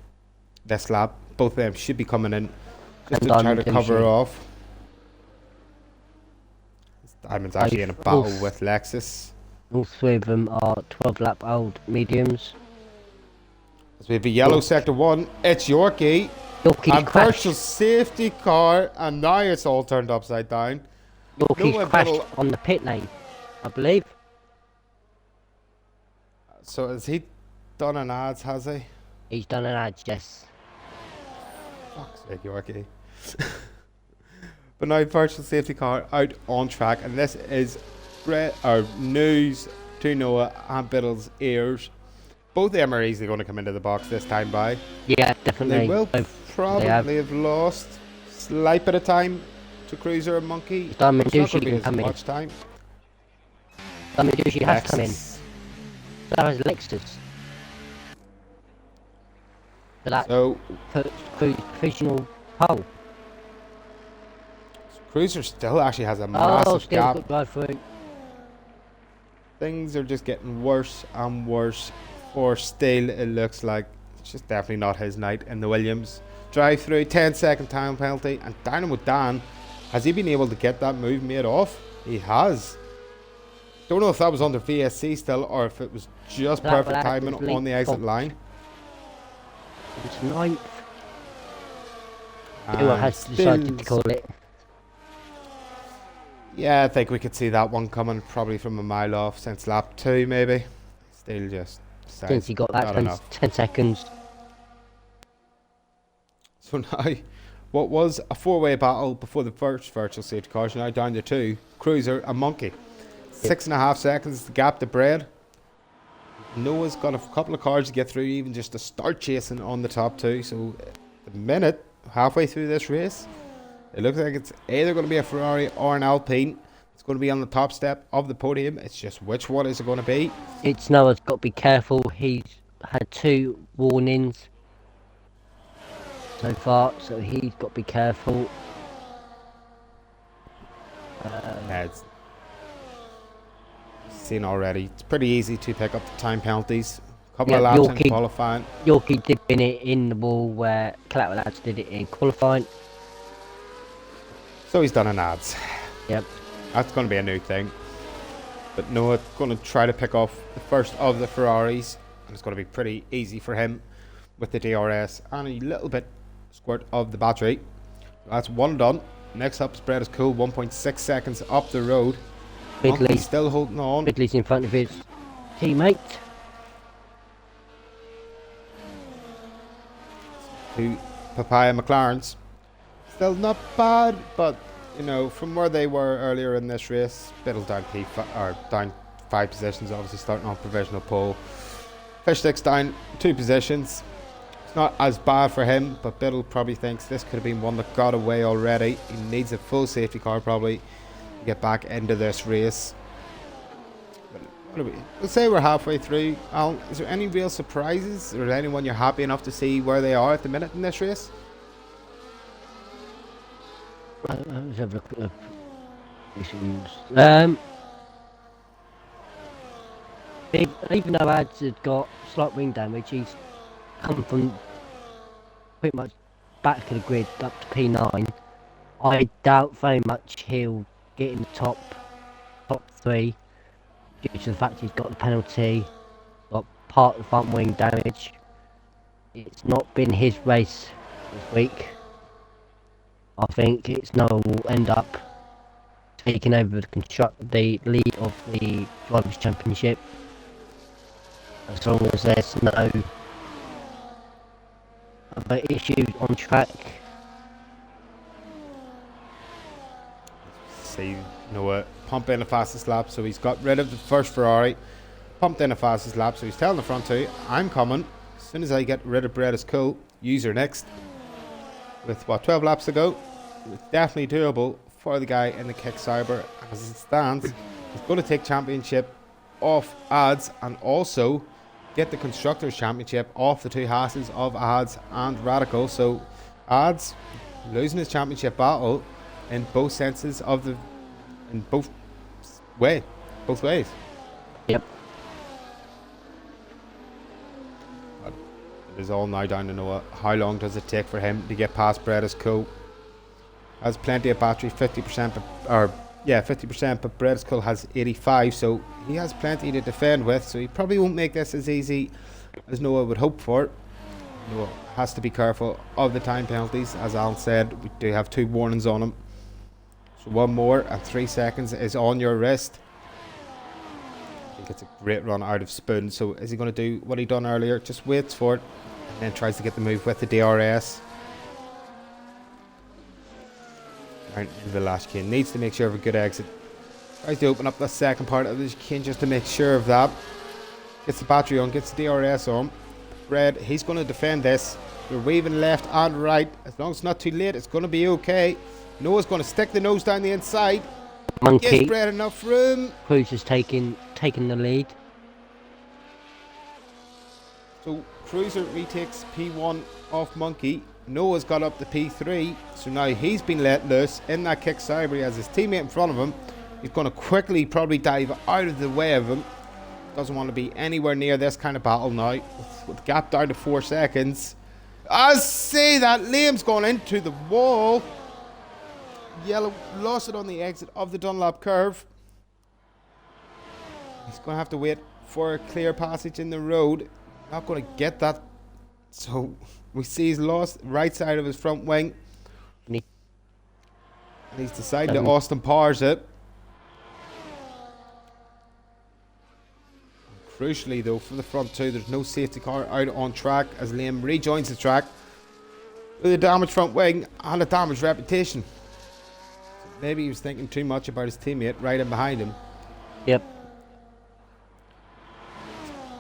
this lap. Both of them should be coming in just to try to cover off. Diamond's actually in a battle with Lexus. All 3 of them are 12 lap old mediums. As we have a yellow sector 1, it's Yorkie. And virtual safety car, and now it's all turned upside down. Yorkie's crashed on the pit lane, I believe. So has he done an ads, has he? He's done an ads, yes. Fuck's sake, Yorkie. But now virtual safety car out on track, and this is news to Noah and Biddle's ears. Both of them are easily going to come into the box this time by. Yeah, definitely. They will probably have lost a slight bit of time to Cruiser and Monkey. Diamond Douchey can come in. Much time. Diamond Douchey has come in. That was Lexus. But that So puts Cruise provisional pole. Cruiser still actually has a Oh, massive still gap. good drive through. Things are just getting worse and worse for Steele. It looks like it's just definitely not his night in the Williams. Drive through, 10-second time penalty, and Dynamo Dan, has he been able to get that move made off? He has. Don't know if that was under VSC still or if it was just That perfect lad timing is on the exit leapfrogged. line. It's ninth. Who And has decided to call it? Yeah, I think we could see that one coming probably from a mile off since lap 2 maybe. Still just Since decides he got that not 10, enough. 10 seconds. So now, what was a four-way battle before the first virtual safety car is now down to 2. Cruiser and Monkey. 6.5 seconds the gap to Bread. Noah's got a couple of cars to get through even just to start chasing on the top 2. So at the minute, halfway through this race, it looks like it's either going to be a Ferrari or an Alpine. It's going to be on the top step of the podium. It's just which one is it going to be? It's Noah's got to be careful. He's had 2 warnings so far, so he's got to be careful. It's seen already. It's pretty easy to pick up the time penalties. A couple of laps in Yorkie, qualifying. Yorkie did win it in the wall where Collateral Lads did it in qualifying. So he's done an ads. Yep. That's going to be a new thing. But Noah going to try to pick off the first of the Ferraris. And it's going to be pretty easy for him with the DRS and a little bit squirt of the battery. That's one done. Next up, Spread is Cool, 1.6 seconds up the road. Monkey's still holding on. Ridley's in front of his teammate. To Papaya McLaren's. Still not bad, but you know, from where they were earlier in this race, Biddle's down down 5 positions, obviously starting on provisional pole. Fishstick's down 2 positions. It's not as bad for him, but Biddle probably thinks this could have been one that got away already. He needs a full safety car probably to get back into this race. But what are we? Let's say we're halfway through. Alan, is there any real surprises, or is anyone you're happy enough to see where they are at the minute in this race? Let's have a look at the issues. Even though Ads had got slight wing damage, he's come from pretty much back of the grid up to P9. I doubt very much he'll get in the top 3 due to the fact he's got the penalty, got part of the front wing damage. It's not been his race this week. I think it's Noah will end up taking over the lead of the Drivers' Championship as long as there's no other issues on track. See Noah pump in the fastest lap, so he's got rid of the first Ferrari, pumped in the fastest lap, so he's telling the front 2, I'm coming. As soon as I get rid of Brett is Cool, user next. With what, 12 laps to go? It's definitely doable for the guy in the Kick Cyber. As it stands, he's going to take championship off Ads and also get the Constructors' Championship off the 2 Hasses of Ads and Radical. So Ads losing his championship battle in both senses of the, in both ways. Yep. But it is all now down to Noah. How long does it take for him to get past Brett is Cool? Has plenty of battery, 50%, 50%, but Brett is Cool has 85, so he has plenty to defend with, so he probably won't make this as easy as Noah would hope for. Noah has to be careful of the time penalties. As Alan said, we do have 2 warnings on him. So 1 more and 3 seconds is on your wrist. I think it's a great run out of Spoon. So is he going to do what he done earlier? Just waits for it and then tries to get the move with the DRS. Right into the last chicane. Needs to make sure of a good exit. Tries to open up the second part of the chicane just to make sure of that. Gets the battery on, gets the DRS on. Red, he's going to defend this. They're waving left and right. As long as it's not too late, it's going to be okay. Noah's going to stick the nose down the inside. Monkey. Gives Brett enough room. Cruz has taken the lead. So Cruiser retakes P1 off Monkey. Noah's got up to P3, so now he's been let loose in that kick side where he has his teammate in front of him. He's going to quickly probably dive out of the way of him. Doesn't want to be anywhere near this kind of battle now. With the gap down to 4 seconds. I see that Liam's gone into the wall. Yellow lost it on the exit of the Dunlop curve. He's going to have to wait for a clear passage in the road. Not going to get that. So we see he's lost right side of his front wing. And he's decided to Austin Powers it. Crucially though, for the front two, there's no safety car out on track as Liam rejoins the track with a damaged front wing and a damaged reputation. So maybe he was thinking too much about his teammate right in behind him. Yep.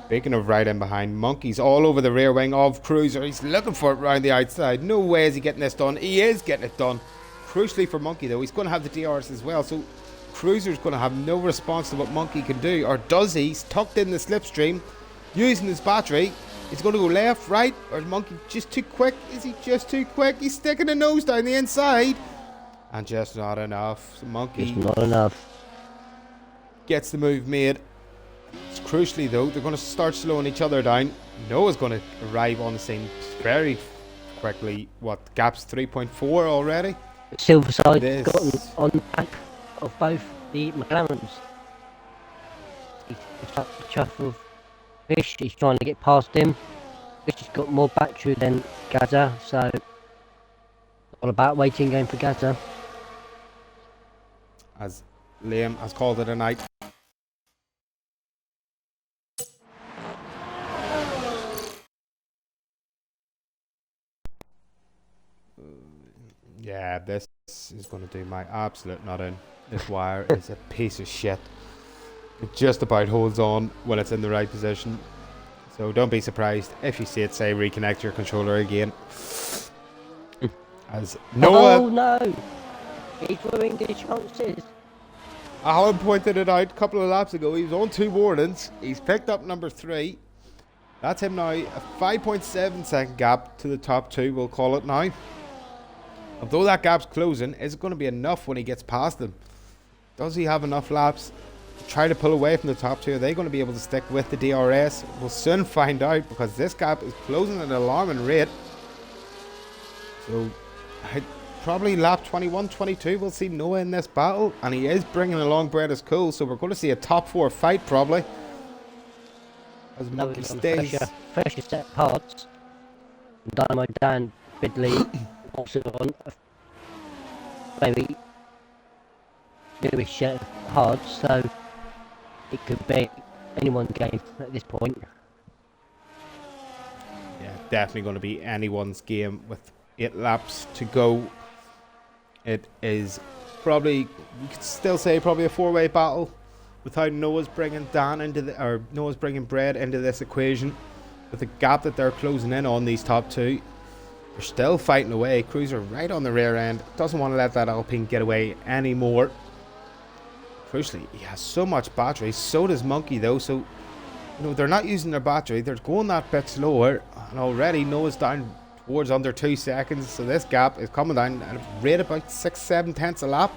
Speaking of right in behind, Monkey's all over the rear wing of Cruiser. He's looking for it round the outside. No way is he getting this done. He is getting it done. Crucially for Monkey though, he's going to have the DRS as well. So Cruiser's going to have no response to what Monkey can do. Or does he? He's tucked in the slipstream, using his battery. He's going to go left, right, or is Monkey just too quick? Is he just too quick? He's sticking the nose down the inside. And just not enough. So Monkey Just not enough. gets the move made. It's crucially though, they're going to start slowing each other down. Noah's going to arrive on the scene very quickly. What, gap's 3.4 already? Silverside gotten on the back of both the McLarens. He's got the chuff of Fish. He's trying to get past him. Fish has got more battery than Gaza, so all about waiting game for Gaza. As Liam has called it a night. Yeah, this is going to do my absolute nutting. This wire is a piece of shit. It just about holds on when it's in the right position. So don't be surprised if you see it say reconnect your controller again. As Noah... Oh no! He's ruined his chances. Alan pointed it out a couple of laps ago. He was on 2 warnings. He's picked up number 3. That's him now. A 5.7 second gap to the top 2, we'll call it now. Although that gap's closing, is it going to be enough when he gets past them? Does he have enough laps to try to pull away from the top 2? Are they going to be able to stick with the DRS? We'll soon find out because this gap is closing at an alarming rate. So, probably lap 21, 22, we'll see Noah in this battle. And he is bringing along Brett as cool, so we're going to see a top 4 fight probably. As Monkey stays. Fresher set parts. Dynamo Dan Bidley. Also on a very newish set of cards, so it could be anyone's game at this point. Yeah, definitely going to be anyone's game with 8 laps to go. It is probably, we could still say probably a 4-way battle without Noah's bringing Dan into the, or Noah's bringing Brett into this equation. With the gap that they're closing in on these top 2. They're still fighting away. Cruiser right on the rear end. Doesn't want to let that Alpine get away anymore. Crucially, he has so much battery. So does Monkey though. So, they're not using their battery. They're going that bit slower. And already Noah's down towards under 2 seconds. So this gap is coming down at a rate about 6-7 tenths a lap.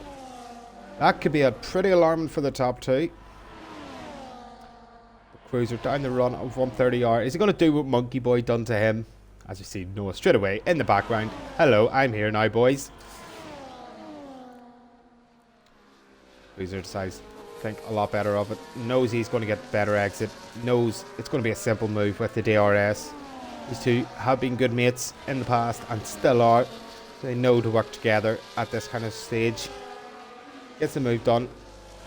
That could be a pretty alarming for the top 2. Cruiser down the run of 130R. Is he going to do what Monkey Boy done to him? As you see Noah straight away in the background. Hello, I'm here now, boys. Cruiser decides to think a lot better of it. Knows he's going to get better exit. Knows it's going to be a simple move with the DRS. These two have been good mates in the past and still are. They know to work together at this kind of stage. Gets the move done.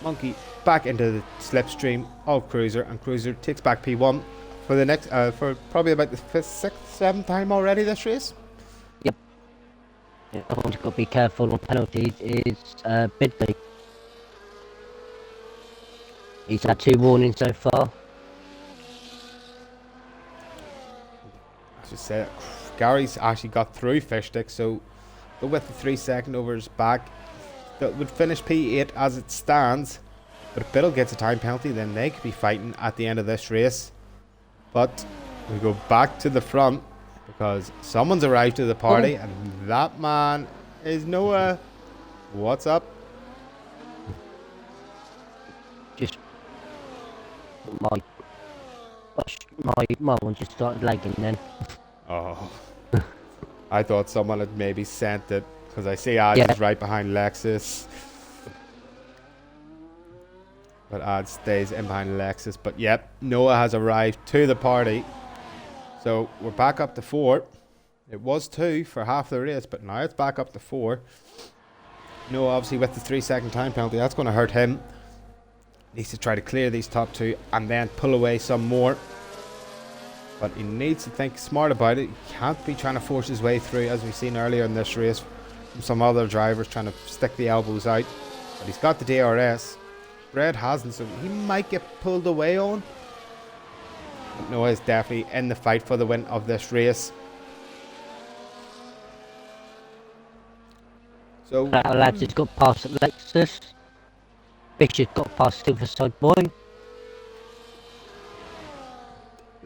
Monkey back into the slipstream of Cruiser, and Cruiser takes back P1 for the next, for probably about the 5th, 6th, 7th time already this race. Yep. Yeah, I want to be careful on penalties is Bidley. He's had 2 warnings so far. As you said, Gary's actually got through Fish Stick, so with the 3 second overs back, that would finish P8 as it stands. But if Biddle gets a time penalty, then they could be fighting at the end of this race. But We go back to the front because someone's arrived to the party, and that man is Noah. What's up? Just my my one just started lagging then. Oh, I thought someone had maybe sent it because I see Ads is right behind Lexus. But Ads stays in behind Lexus. But yep, Noah has arrived to the party. So we're back up to 4. It was 2 for half the race, but now it's back up to 4. Noah obviously with the 3-second time penalty, that's going to hurt him. Needs to try to clear these top 2 and then pull away some more. But he needs to think smart about it. He can't be trying to force his way through, as we've seen earlier in this race from some other drivers trying to stick the elbows out. But he's got the DRS. Red hasn't, so he might get pulled away on. But Noah is definitely in the fight for the win of this race. So Lads has got past Lexus. Bishop got past Silverside Boy.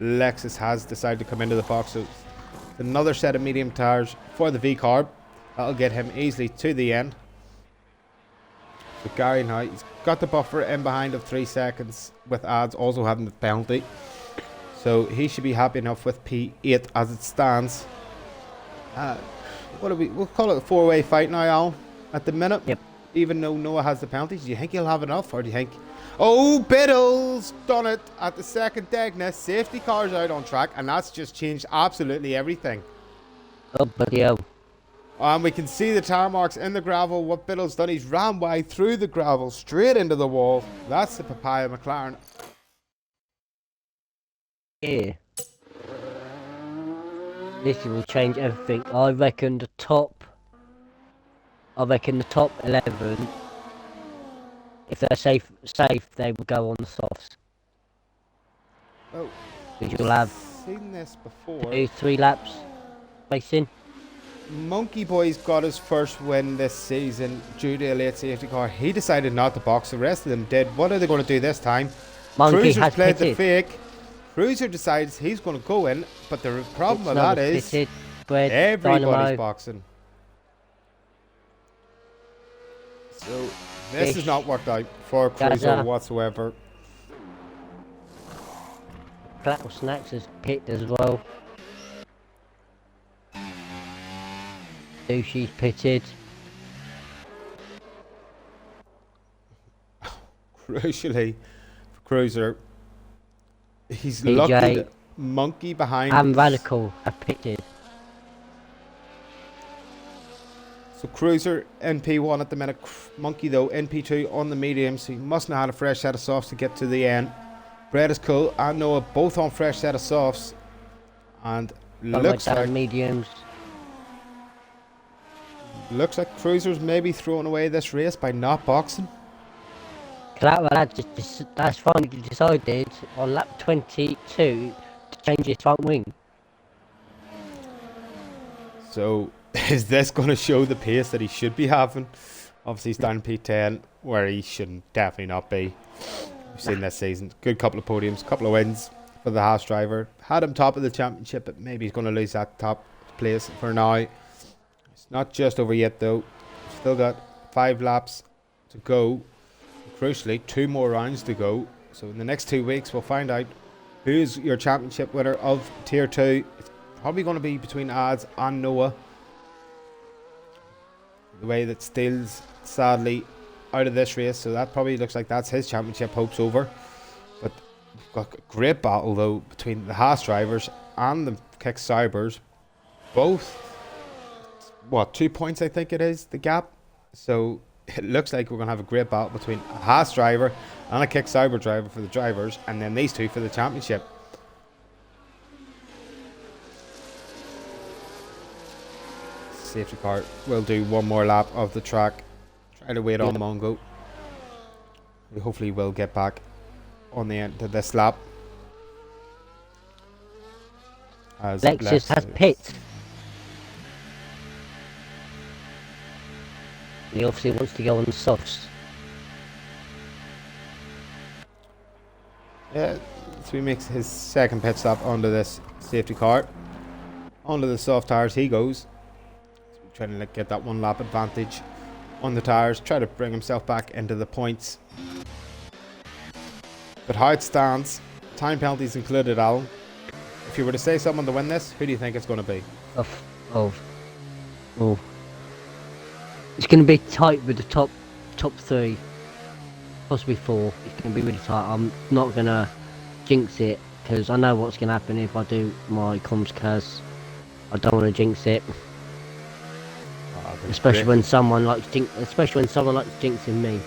Lexus has decided to come into the box. So another set of medium tires for the V-Carb. That'll get him easily to the end. So Gary now, he's got the buffer in behind of 3 seconds, with Ads also having the penalty. So he should be happy enough with P8 as it stands. We'll call it a 4-way fight now, Al, at the minute. Yep. Even though Noah has the penalties, do you think he'll have enough, or do you think... Oh, Biddle's done it at the second Degna. Safety car's out on track, and that's just changed absolutely everything. Oh, bloody hell. And we can see the tire marks in the gravel. What Biddle's done, he's ran wide through the gravel, straight into the wall. That's the Papaya McLaren. Yeah. This will change everything. I reckon the top 11, if they're safe, they will go on the softs. Oh, Because you'll have seen this before. 2-3 laps racing. Monkey Boy's got his first win this season due to a late safety car. He decided not to box. The rest of them did. What are they going to do this time? Monkey Cruiser's has played pitted. the fake. Cruiser decides he's going to go in, but the problem with that is pitted, Bread, everybody's Dynamo. boxing. So this has not worked out for Cruiser Gaza. whatsoever. Platinum Snacks has picked as well. Sushi's pitted. Crucially, for Cruiser, he's PJ lucky that Monkey behind and us. Radical have pitted. So Cruiser NP1 at the minute. Monkey though NP2 on the medium, so he mustn't have had a fresh set of softs to get to the end. Brett is cool and Noah both on fresh set of softs, and looks like mediums. Looks like Cruiser's maybe throwing away this race by not boxing. That's finally decided on lap 22 to change his front wing. So is this going to show the pace that he should be having? Obviously he's down P10 where he shouldn't definitely not be. We've seen this season. Good couple of podiums, couple of wins for the Haas driver. Had him top of the championship, but maybe he's going to lose that top place for now. It's not just over yet though. Still got 5 laps to go. Crucially, 2 more rounds to go. So in the next 2 weeks we'll find out who's your championship winner of Tier 2. It's probably going to be between Ads and Noah. The way that Steele's sadly out of this race, so that probably looks like that's his championship hopes over. But we've got a great battle though between the Haas drivers and the Kick Cybers. Both, what, 2 points I think it is, the gap. So it looks like we're going to have a great battle between a Haas driver and a Kick Cyber driver for the drivers, and then these two for the championship. Safety car will do one more lap of the track. Try to wait on Mongo. We hopefully will get back on the end of this lap. As Lexus has pit. He obviously wants to go on the softs. Yeah, So he makes his second pit stop onto this safety car. Onto the soft tires he goes. So trying to get that 1 lap advantage on the tires. Try to bring himself back into the points. But how it stands, time penalties included, Alan. If you were to say someone to win this, who do you think it's going to be? Oh. It's going to be tight with the top 3, possibly 4. It's going to be really tight. I'm not going to jinx it because I know what's going to happen if I do my comms curse. I don't want to jinx it, especially when someone likes jinxing me.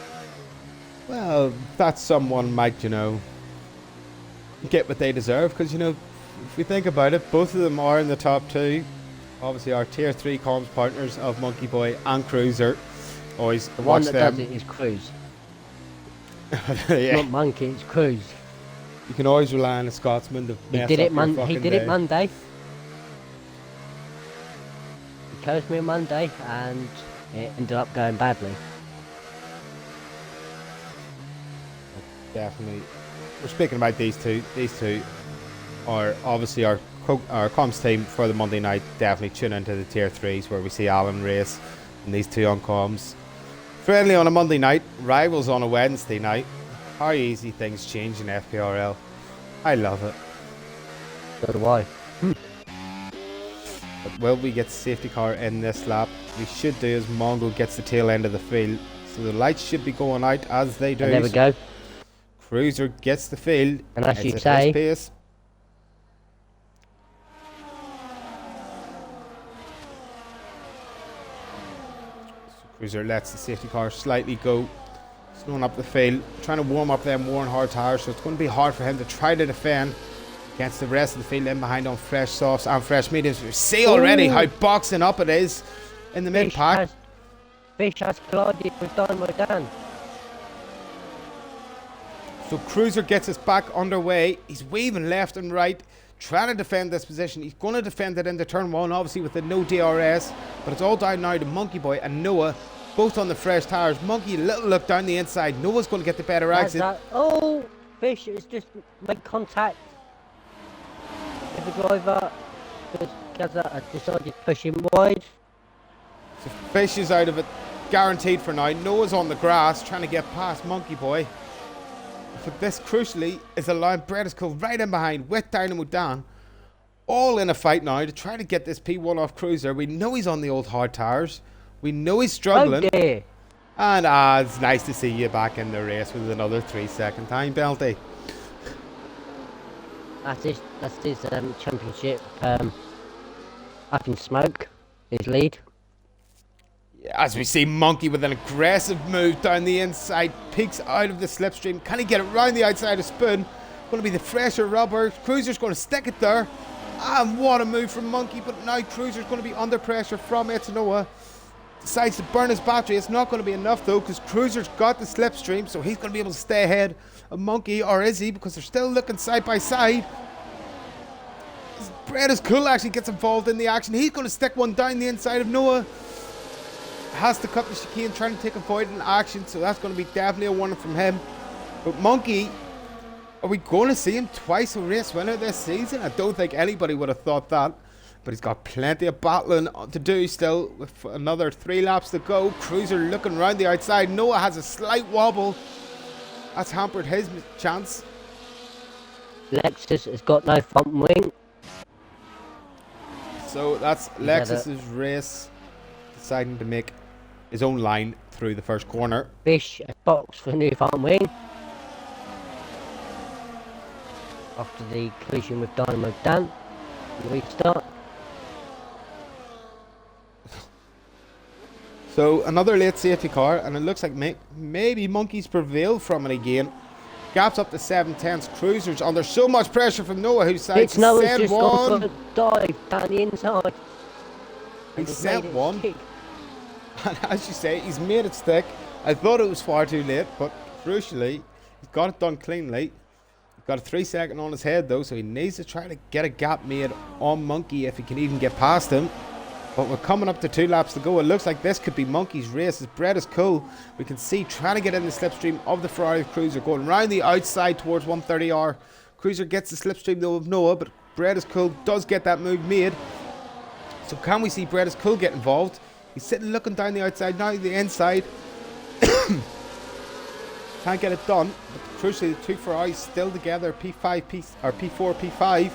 Well, that someone might, get what they deserve because, if we think about it, both of them are in the top 2. Obviously, our tier 3 comms partners of Monkey Boy and Cruiser. Always the watch one that them. does it is Cruise. Yeah. Not Monkey, it's Cruise. You can always rely on a Scotsman to He mess did up it your fucking He did day. it Monday. He cursed me on Monday, and it ended up going badly. Definitely. We're speaking about these two. These two are obviously our comms team for the Monday night. Definitely tune into the tier 3s where we see Alan race and these two on comms. Friendly on a Monday night, rivals on a Wednesday night. How easy things change in FPRL. I love it. So do I. But will we get the safety car in this lap? We should do as Mongo gets the tail end of the field. So the lights should be going out as they do. And there we go. Cruiser gets the field. And as you at say, his pace. Cruiser lets the safety car slightly go. Slowing up the field. Trying to warm up them worn hard tires. So it's going to be hard for him to try to defend against the rest of the field in behind on fresh softs and fresh mediums. We see already how boxing up it is in the mid-pack. Fish has collided with Dynamo Dan. So Cruiser gets us back underway. He's weaving left and right, trying to defend this position. He's going to defend it into turn 1, obviously with the no DRS. But it's all down now to Monkey Boy and Noah, both on the fresh tires. Monkey, a little look down the inside. Noah's going to get the better exit. Oh, Fish has just made contact with the driver. Gaza has decided to push him wide. So Fish is out of it, guaranteed for now. Noah's on the grass, trying to get past Monkey Boy. But this, crucially, is allowing Bredisco right in behind with Dynamo Dan. All in a fight now to try to get this P1 off Cruiser. We know he's on the old hard tires. We know he's struggling. Oh dear. And it's nice to see you back in the race with another 3-second time penalty. That's his championship. Up in smoke, his lead. As we see Monkey with an aggressive move down the inside, peeks out of the slipstream. Can he get it round the outside of Spoon? Going to be the fresher rubber. Cruiser's going to stick it there. And what a move from Monkey, but now Cruiser's going to be under pressure from Etanoa. Decides to burn his battery. It's not going to be enough though, because Cruiser's got the slipstream, so he's going to be able to stay ahead of Monkey, or is he? Because they're still looking side by side. Brett is cool, actually gets involved in the action. He's going to stick one down the inside of Noah. Has to cut the chicane, trying to take a void in action, so that's going to be definitely a warning from him. But Monkey, are we going to see him twice a race winner this season? I don't think anybody would have thought that. But he's got plenty of battling to do still, with another 3 laps to go. Cruiser looking around the outside. Noah has a slight wobble. That's hampered his chance. Lexus has got no front wing. So that's Lexus's race, deciding to make his own line through the first corner. Fish has boxed for a new front wing. After the collision with Dynamo Dan. Restart. So another late safety car, and it looks like maybe Monkeys prevailed from it again. Gaps up to 7/10. Cruisers under so much pressure from Noah, who decides to Noah's send just one. gone for a dive down the inside. He sent one. Stick. And as you say, he's made it stick. I thought it was far too late, but crucially, he's got it done cleanly. He's got a 3-second on his head though, so he needs to try to get a gap made on Monkey if he can even get past him. But we're coming up to 2 laps to go. It looks like this could be Monkey's race. As Brett is cool, we can see trying to get in the slipstream of the Ferrari Cruiser, going round the outside towards 130R. Cruiser gets the slipstream though of Noah, but Brett is Cool does get that move made. So can we see Brett is Cool get involved? He's sitting looking down the outside, now the inside. Can't get it done, but crucially the two Ferraris still together, P4, P5.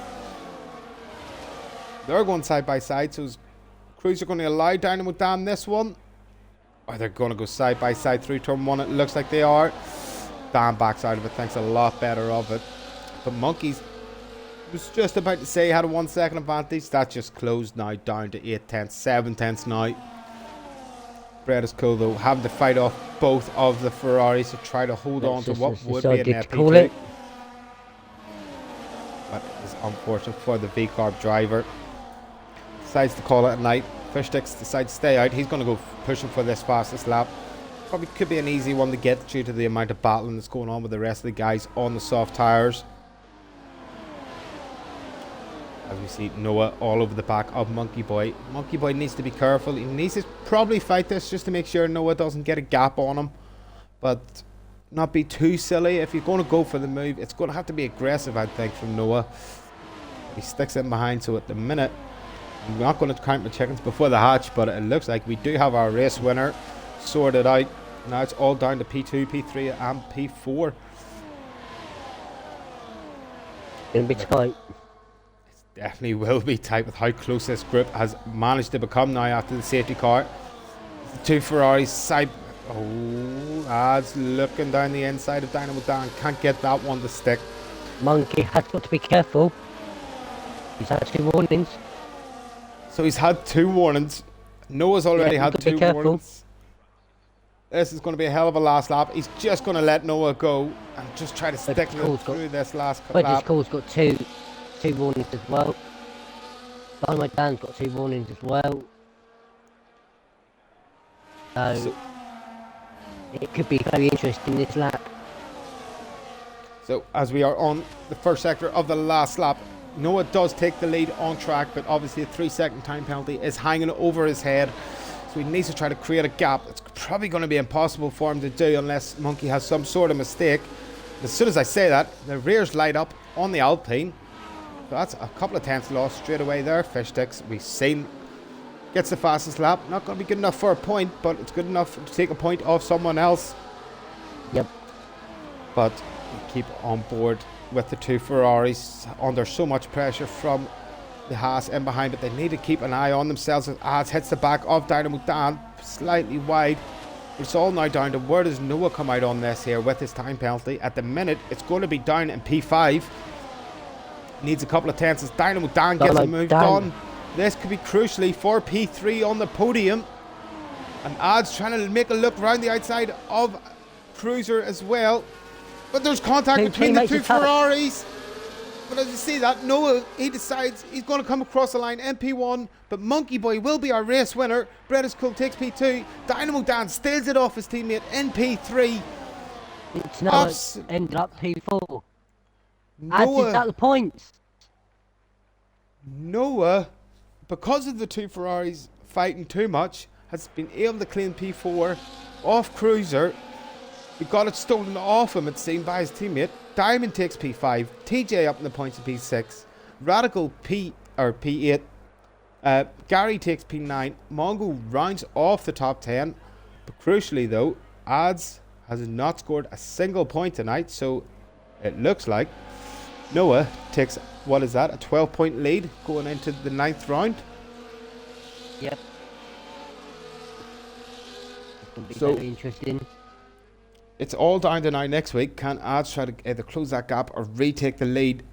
They're going side by side, so is Cruiser going to allow Dynamo Dan this one? Or they're going to go side by side through turn 1, it looks like they are. Dan backs out of it, thinks a lot better of it. But Monkeys was just about to say he had a 1 second advantage. That just closed now down to 8 tenths, 7 tenths now. Brett is Cool though, having to fight off both of the Ferraris to try to hold on to what would be an FP2. But it's unfortunate for the V-Carb driver. Decides to call it a night. Fishsticks decides to stay out. He's going to go pushing for this fastest lap. Probably could be an easy one to get due to the amount of battling that's going on with the rest of the guys on the soft tyres. As we see Noah all over the back of Monkey Boy. Monkey Boy needs to be careful. He needs to probably fight this just to make sure Noah doesn't get a gap on him. But not be too silly. If you're going to go for the move, it's going to have to be aggressive, I think, from Noah. He sticks in behind, so at the minute, I'm not going to count my chickens before the hatch, but it looks like we do have our race winner sorted out. Now it's all down to P2, P3 and P4. Gonna be tight. Definitely will be tight with how close this group has managed to become now after the safety car. The two Ferraris side. Oh, Ad's looking down the inside of Dynamo Dan. Can't get that one to stick. Monkey has got to be careful. He's had 2 warnings. So he's had 2 warnings. Noah's already had 2 warnings. This is going to be a hell of a last lap. He's just going to let Noah go and just try to stick through this last lap. But this call's got two warnings as well. Dynamo Dan's got 2 warnings as well. So it could be very interesting this lap. So as we are on the first sector of the last lap, Noah does take the lead on track, but obviously a 3-second time penalty is hanging over his head. So he needs to try to create a gap. It's probably going to be impossible for him to do unless Monkey has some sort of mistake. As soon as I say that, the rears light up on the Alpine. So that's a couple of tenths lost straight away there. Fishsticks, we've seen, gets the fastest lap. Not going to be good enough for a point, but it's good enough to take a point off someone else. Yep. But we keep on board with the 2 Ferraris under so much pressure from the Haas in behind, but they need to keep an eye on themselves as Haas hits the back of Dynamo Dan slightly wide. It's all now down to where does Noah come out on this here with his time penalty. At the minute, it's going to be down in P5. Needs a couple of tenths as Dynamo Dan gets a move done. This could be crucially for P3 on the podium. And Ad's trying to make a look around the outside of Cruiser as well. But there's contact between the 2 Ferraris. But as you see that, Noah, he decides he's going to come across the line in P1. But Monkey Boy will be our race winner. Brett is Cool takes P2. Dynamo Dan steals it off his teammate in P3. It's now ended up P4. Noah, at the points. Noah, because of the 2 Ferraris fighting too much, has been able to clean P4 off Cruiser. He got it stolen off him, it seemed, by his teammate. Diamond takes P5. TJ up in the points in P6. Radical P8. Gary takes P9. Mongo rounds off the top 10. But crucially, though, Ads has not scored a single point tonight. So it looks like Noah takes, what is that, a 12-point lead going into the 9th round. Yep. It's going to be very interesting. It's all down to now next week. Can Ads try to either close that gap or retake the lead?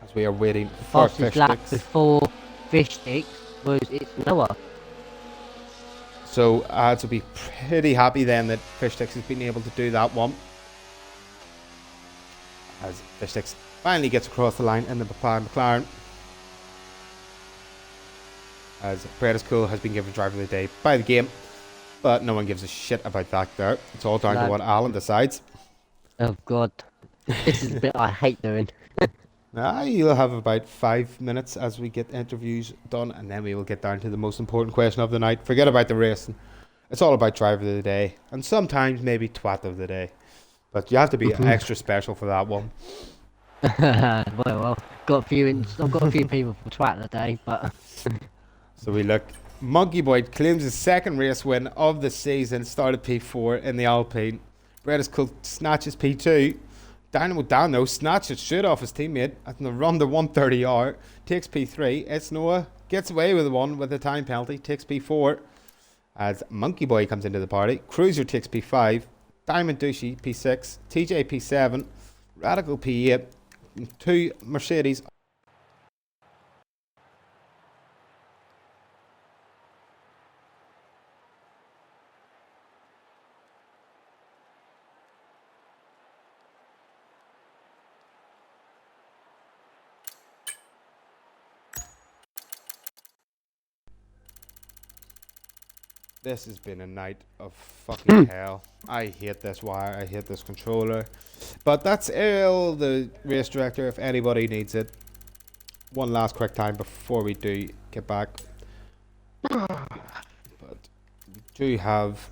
As we are waiting for Fastest lap before Fishsticks was it's Noah. So Ads will be pretty happy then that Fishsticks has been able to do that one. As Fishsticks finally gets across the line in the McLaren. As Brett is Cool has been given driver of the day by the game. But no one gives a shit about that there. It's all down to what Alan decides. Oh god. This is the bit I hate doing. You'll have about 5 minutes as we get interviews done, and then we will get down to the most important question of the night. Forget about the racing. It's all about driver of the day, and sometimes maybe twat of the day. But you have to be extra special for that one. Well, I've got a few people for twat today, but So we look. Monkey Boy claims his second race win of the season. Started P4 in the Alpine. Bredis Cool snatches P2. Dynamo Dan though snatches straight off his teammate at the run the 130R. Takes P3. It's Noah gets away with one with a time penalty. Takes P4 as Monkey Boy comes into the party. Cruiser takes P5. Diamond Douchey P6. TJ P7. Radical P8. 2 Mercedes. This has been a night of fucking hell. I hate this wire. I hate this controller. But that's all the race director if anybody needs it. One last quick time before we do get back. But we do have,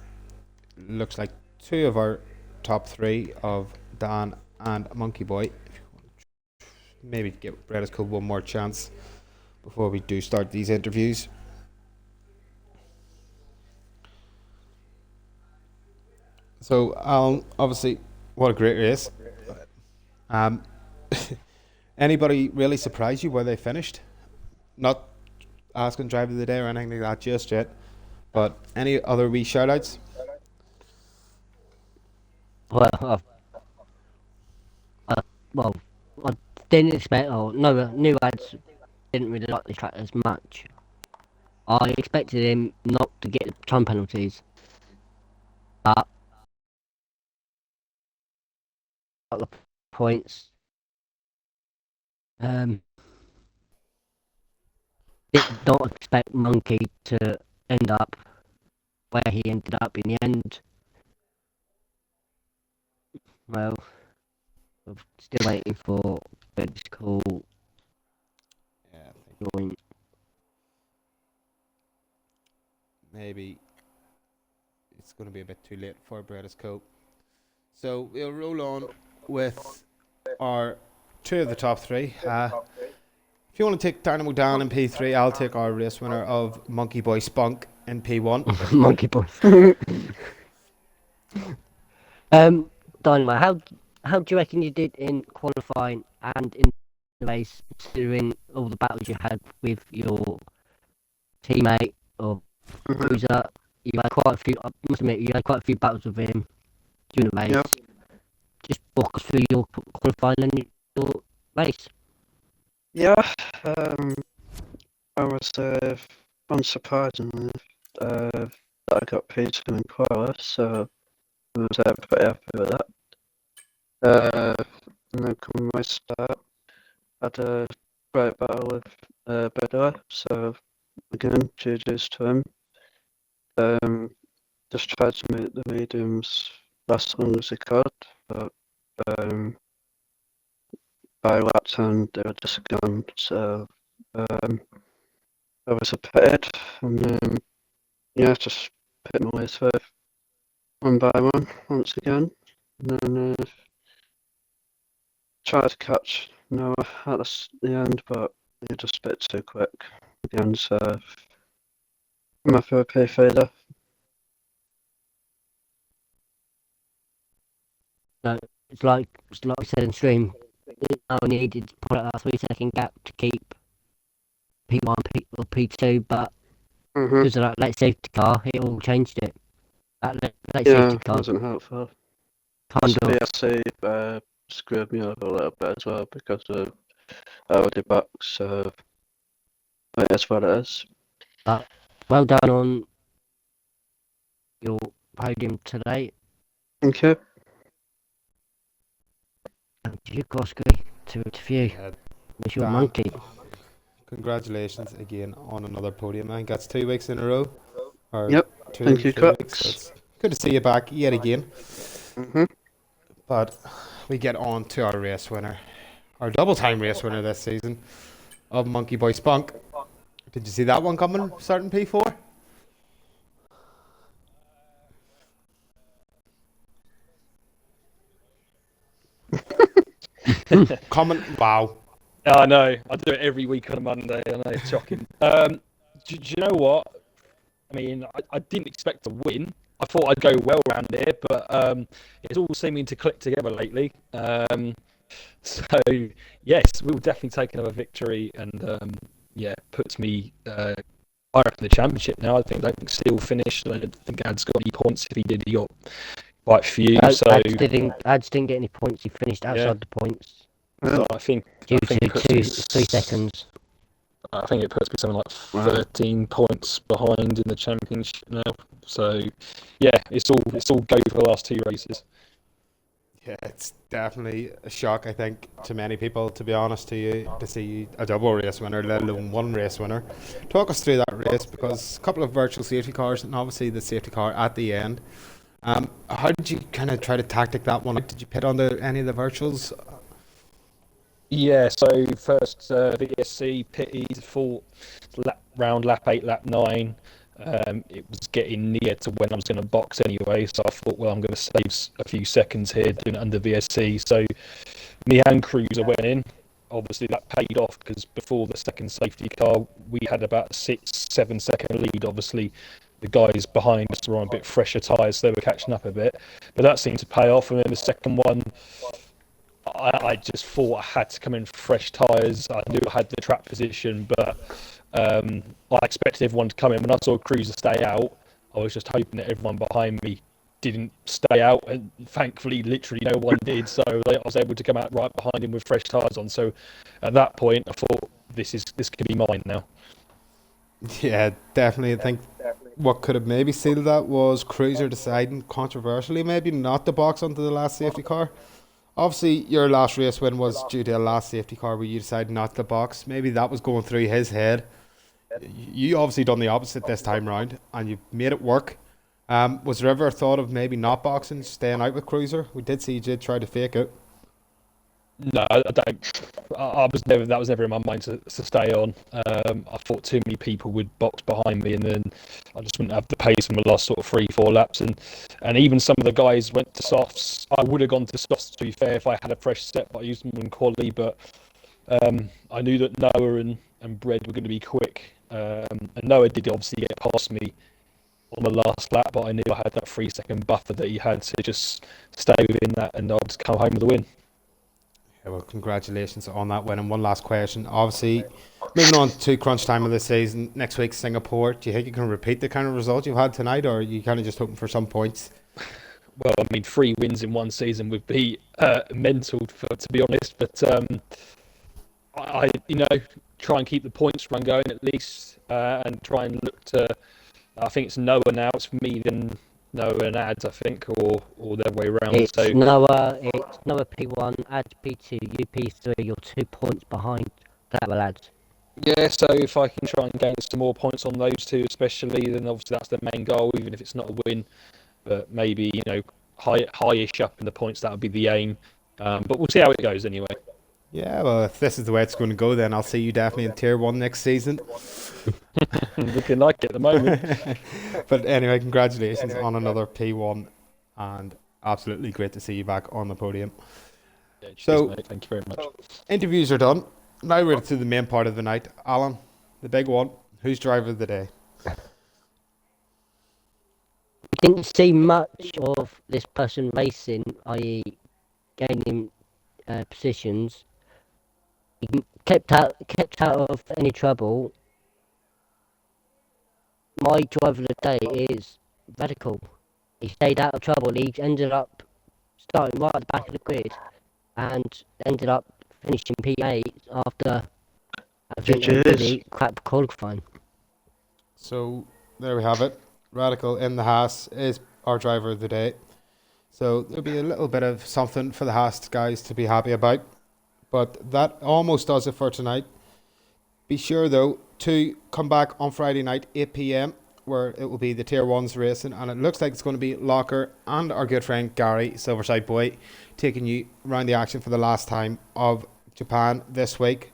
looks like 2 of our top 3 of Dan and Monkey Boy. Maybe give Bredis Code one more chance before we do start these interviews. So, obviously, what a great race. Anybody really surprise you where they finished? Not asking driver of the day or anything like that just yet, but any other wee shout-outs? well, well, I didn't expect. Oh no, new lads didn't really like the track as much. I expected him not to get time penalties, but the points. Did not expect Monkey to end up where he ended up in the end. Well, I'm still waiting for Bed's call. Yeah, I think Join. maybe it's going to be a bit too late for Bredis Code. So we'll roll on with our 2 of the top 3. If you want to take Dynamo down in P3, I'll take our race winner of Monkey Boy Spunk in P1. Monkey boy. Dynamo, how do you reckon you did in qualifying and in the race, considering all the battles you had with your teammate or cruiser? You had quite a few. I must admit, you had quite a few battles with him during the race. Yeah. Just walk us through your qualifying and your race. Yeah, I was unsurprisingly that I got P2 in quali, so I was pretty happy with that. And then coming my start, had a great battle with Beddoe, so again, GG's to him. Just tried to make the mediums last as long as he could, but by lap time they were just gone, so I was a pit, and yeah, just pit my way through one by one once again, and then tried to catch Noah at the end, but he just a bit too quick again, so I'm happy with P3 there. No, it's like we said in stream. You only needed to put a 3-second gap to keep P1 or P2, but because of that late safety car, it all changed it. That late safety car wasn't helpful. kind of. SPRC screwed me over a little bit as well because of Audi box, so it is what it is. But well done on your podium today. Thank you. And to you, Koski, to interview. Miss your Dan, monkey. Congratulations again on another podium. I think that's 2 weeks in a row. Or Yep. 2, Thank you, 3 weeks. Crux. So it's good to see you back yet again. Mhm. But we get on to our race winner, our double time race winner this season of Monkey Boy Spunk. Did you see that one coming starting P4? Comment. Wow. I know. I do it every week on a Monday. I know, it's shocking. Do you know what? I mean, I didn't expect to win. I thought I'd go well round here, but it's all seeming to click together lately. So, yes, we'll definitely take another victory, and puts me higher up in the championship now. I don't think Steele finished. I don't think Ad's got any points. If he did, he got quite a few. Ads didn't get any points. He finished outside the points. So I think Due it to puts me 3 seconds. I think it puts me something like 13 points behind in the championship now. So, yeah, it's all go for the last 2 races. Yeah, it's definitely a shock, I think, to many people, to be honest to you, to see a double race winner, let alone one race winner. Talk us through that race, because a couple of virtual safety cars and obviously the safety car at the end. How did you kind of try to tactic that one out? Did you pit on any of the virtuals? Yeah, so first VSC pitted for round lap 8, lap 9. It was getting near to when I was going to box anyway, so I thought, well, I'm going to save a few seconds here doing it under VSC. So me and Cruiser went in. Obviously, that paid off because before the second safety car, we had about a 6-7 second lead. Obviously, the guys behind us were on a bit fresher tyres, so they were catching up a bit. But that seemed to pay off. And then the second one, I just thought I had to come in fresh tyres. I knew I had the track position, but I expected everyone to come in. When I saw Cruiser stay out, I was just hoping that everyone behind me didn't stay out, and thankfully literally no one did, so I was able to come out right behind him with fresh tyres on. So at that point I thought this could be mine now. Yeah, definitely. I think what could have maybe sealed that was Cruiser deciding controversially maybe not to box onto the last safety car. Obviously your last race win was due to a last safety car where you decided not to box. Maybe that was going through his head. You obviously done the opposite this time round and you made it work. Was there ever a thought of maybe not boxing, staying out with Cruiser? We did see you did try to fake it. No, I don't. That was never in my mind to stay on. I thought too many people would box behind me, and then I just wouldn't have the pace from the last sort of 3-4 laps. And even some of the guys went to softs. I would have gone to softs, to be fair, if I had a fresh set, but I used them in quali. But I knew that Noah and Bread were going to be quick. And Noah did obviously get past me on the last lap, but I knew I had that 3-second buffer that he had to just stay within that, and I'll just come home with a win. Yeah, well, congratulations on that win. And one last question. Obviously, moving on to crunch time of the season, next week, Singapore. Do you think you can repeat the kind of result you've had tonight, or are you kind of just hoping for some points? Well, I mean, 3 wins in one season would be mental, to be honest. But I try and keep the points run going at least, and try and look to. I think it's Noah now. It's me, then Noah and Ads, I think, or the other way around. It's Noah P1, Ads P2, you P3. You're 2 points behind Clever Lads. Yeah, so if I can try and gain some more points on those two, especially, then obviously that's the main goal, even if it's not a win. But maybe high-ish up in the points, that would be the aim. But we'll see how it goes anyway. Yeah, well, if this is the way it's going to go, then I'll see you definitely in Tier 1 next season. Looking like it at the moment. But anyway, congratulations on another P1, and absolutely great to see you back on the podium. Yeah, cheers, mate. Thank you very much. Interviews are done. Now we're to the main part of the night. Alan, the big one. Who's driver of the day? We didn't see much of this person racing, i.e. gaining positions. He kept out of any trouble. My driver of the day is Radical. He stayed out of trouble. He ended up starting right at the back of the grid and ended up finishing P8 after I think a really crap qualifying. So there we have it. Radical in the Haas is our driver of the day. So there'll be a little bit of something for the Haas guys to be happy about. But that almost does it for tonight. Be sure though to come back on Friday night 8 p.m. where it will be the Tier 1s racing, and it looks like it's going to be Locker and our good friend Gary, Silverside Boy, taking you around the action for the last time of Japan this week.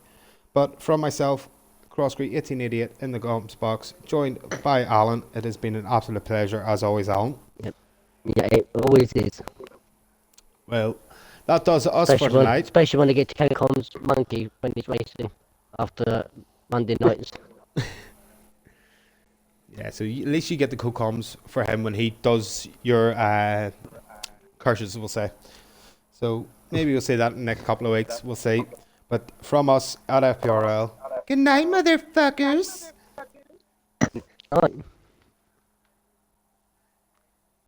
But from myself, Crosscrete 1888 in the Gumps box, joined by Alan. It has been an absolute pleasure as always, Alan. Yep. Yeah, it always is. Well, that does us for tonight. Especially when they get to Cancom's monkey when he's racing after Monday nights. Yeah, so at least you get the co-coms for him when he does your curses, we'll say. So maybe we'll say that in the next couple of weeks, we'll see. But from us at FPRL, good night, motherfuckers. Alright.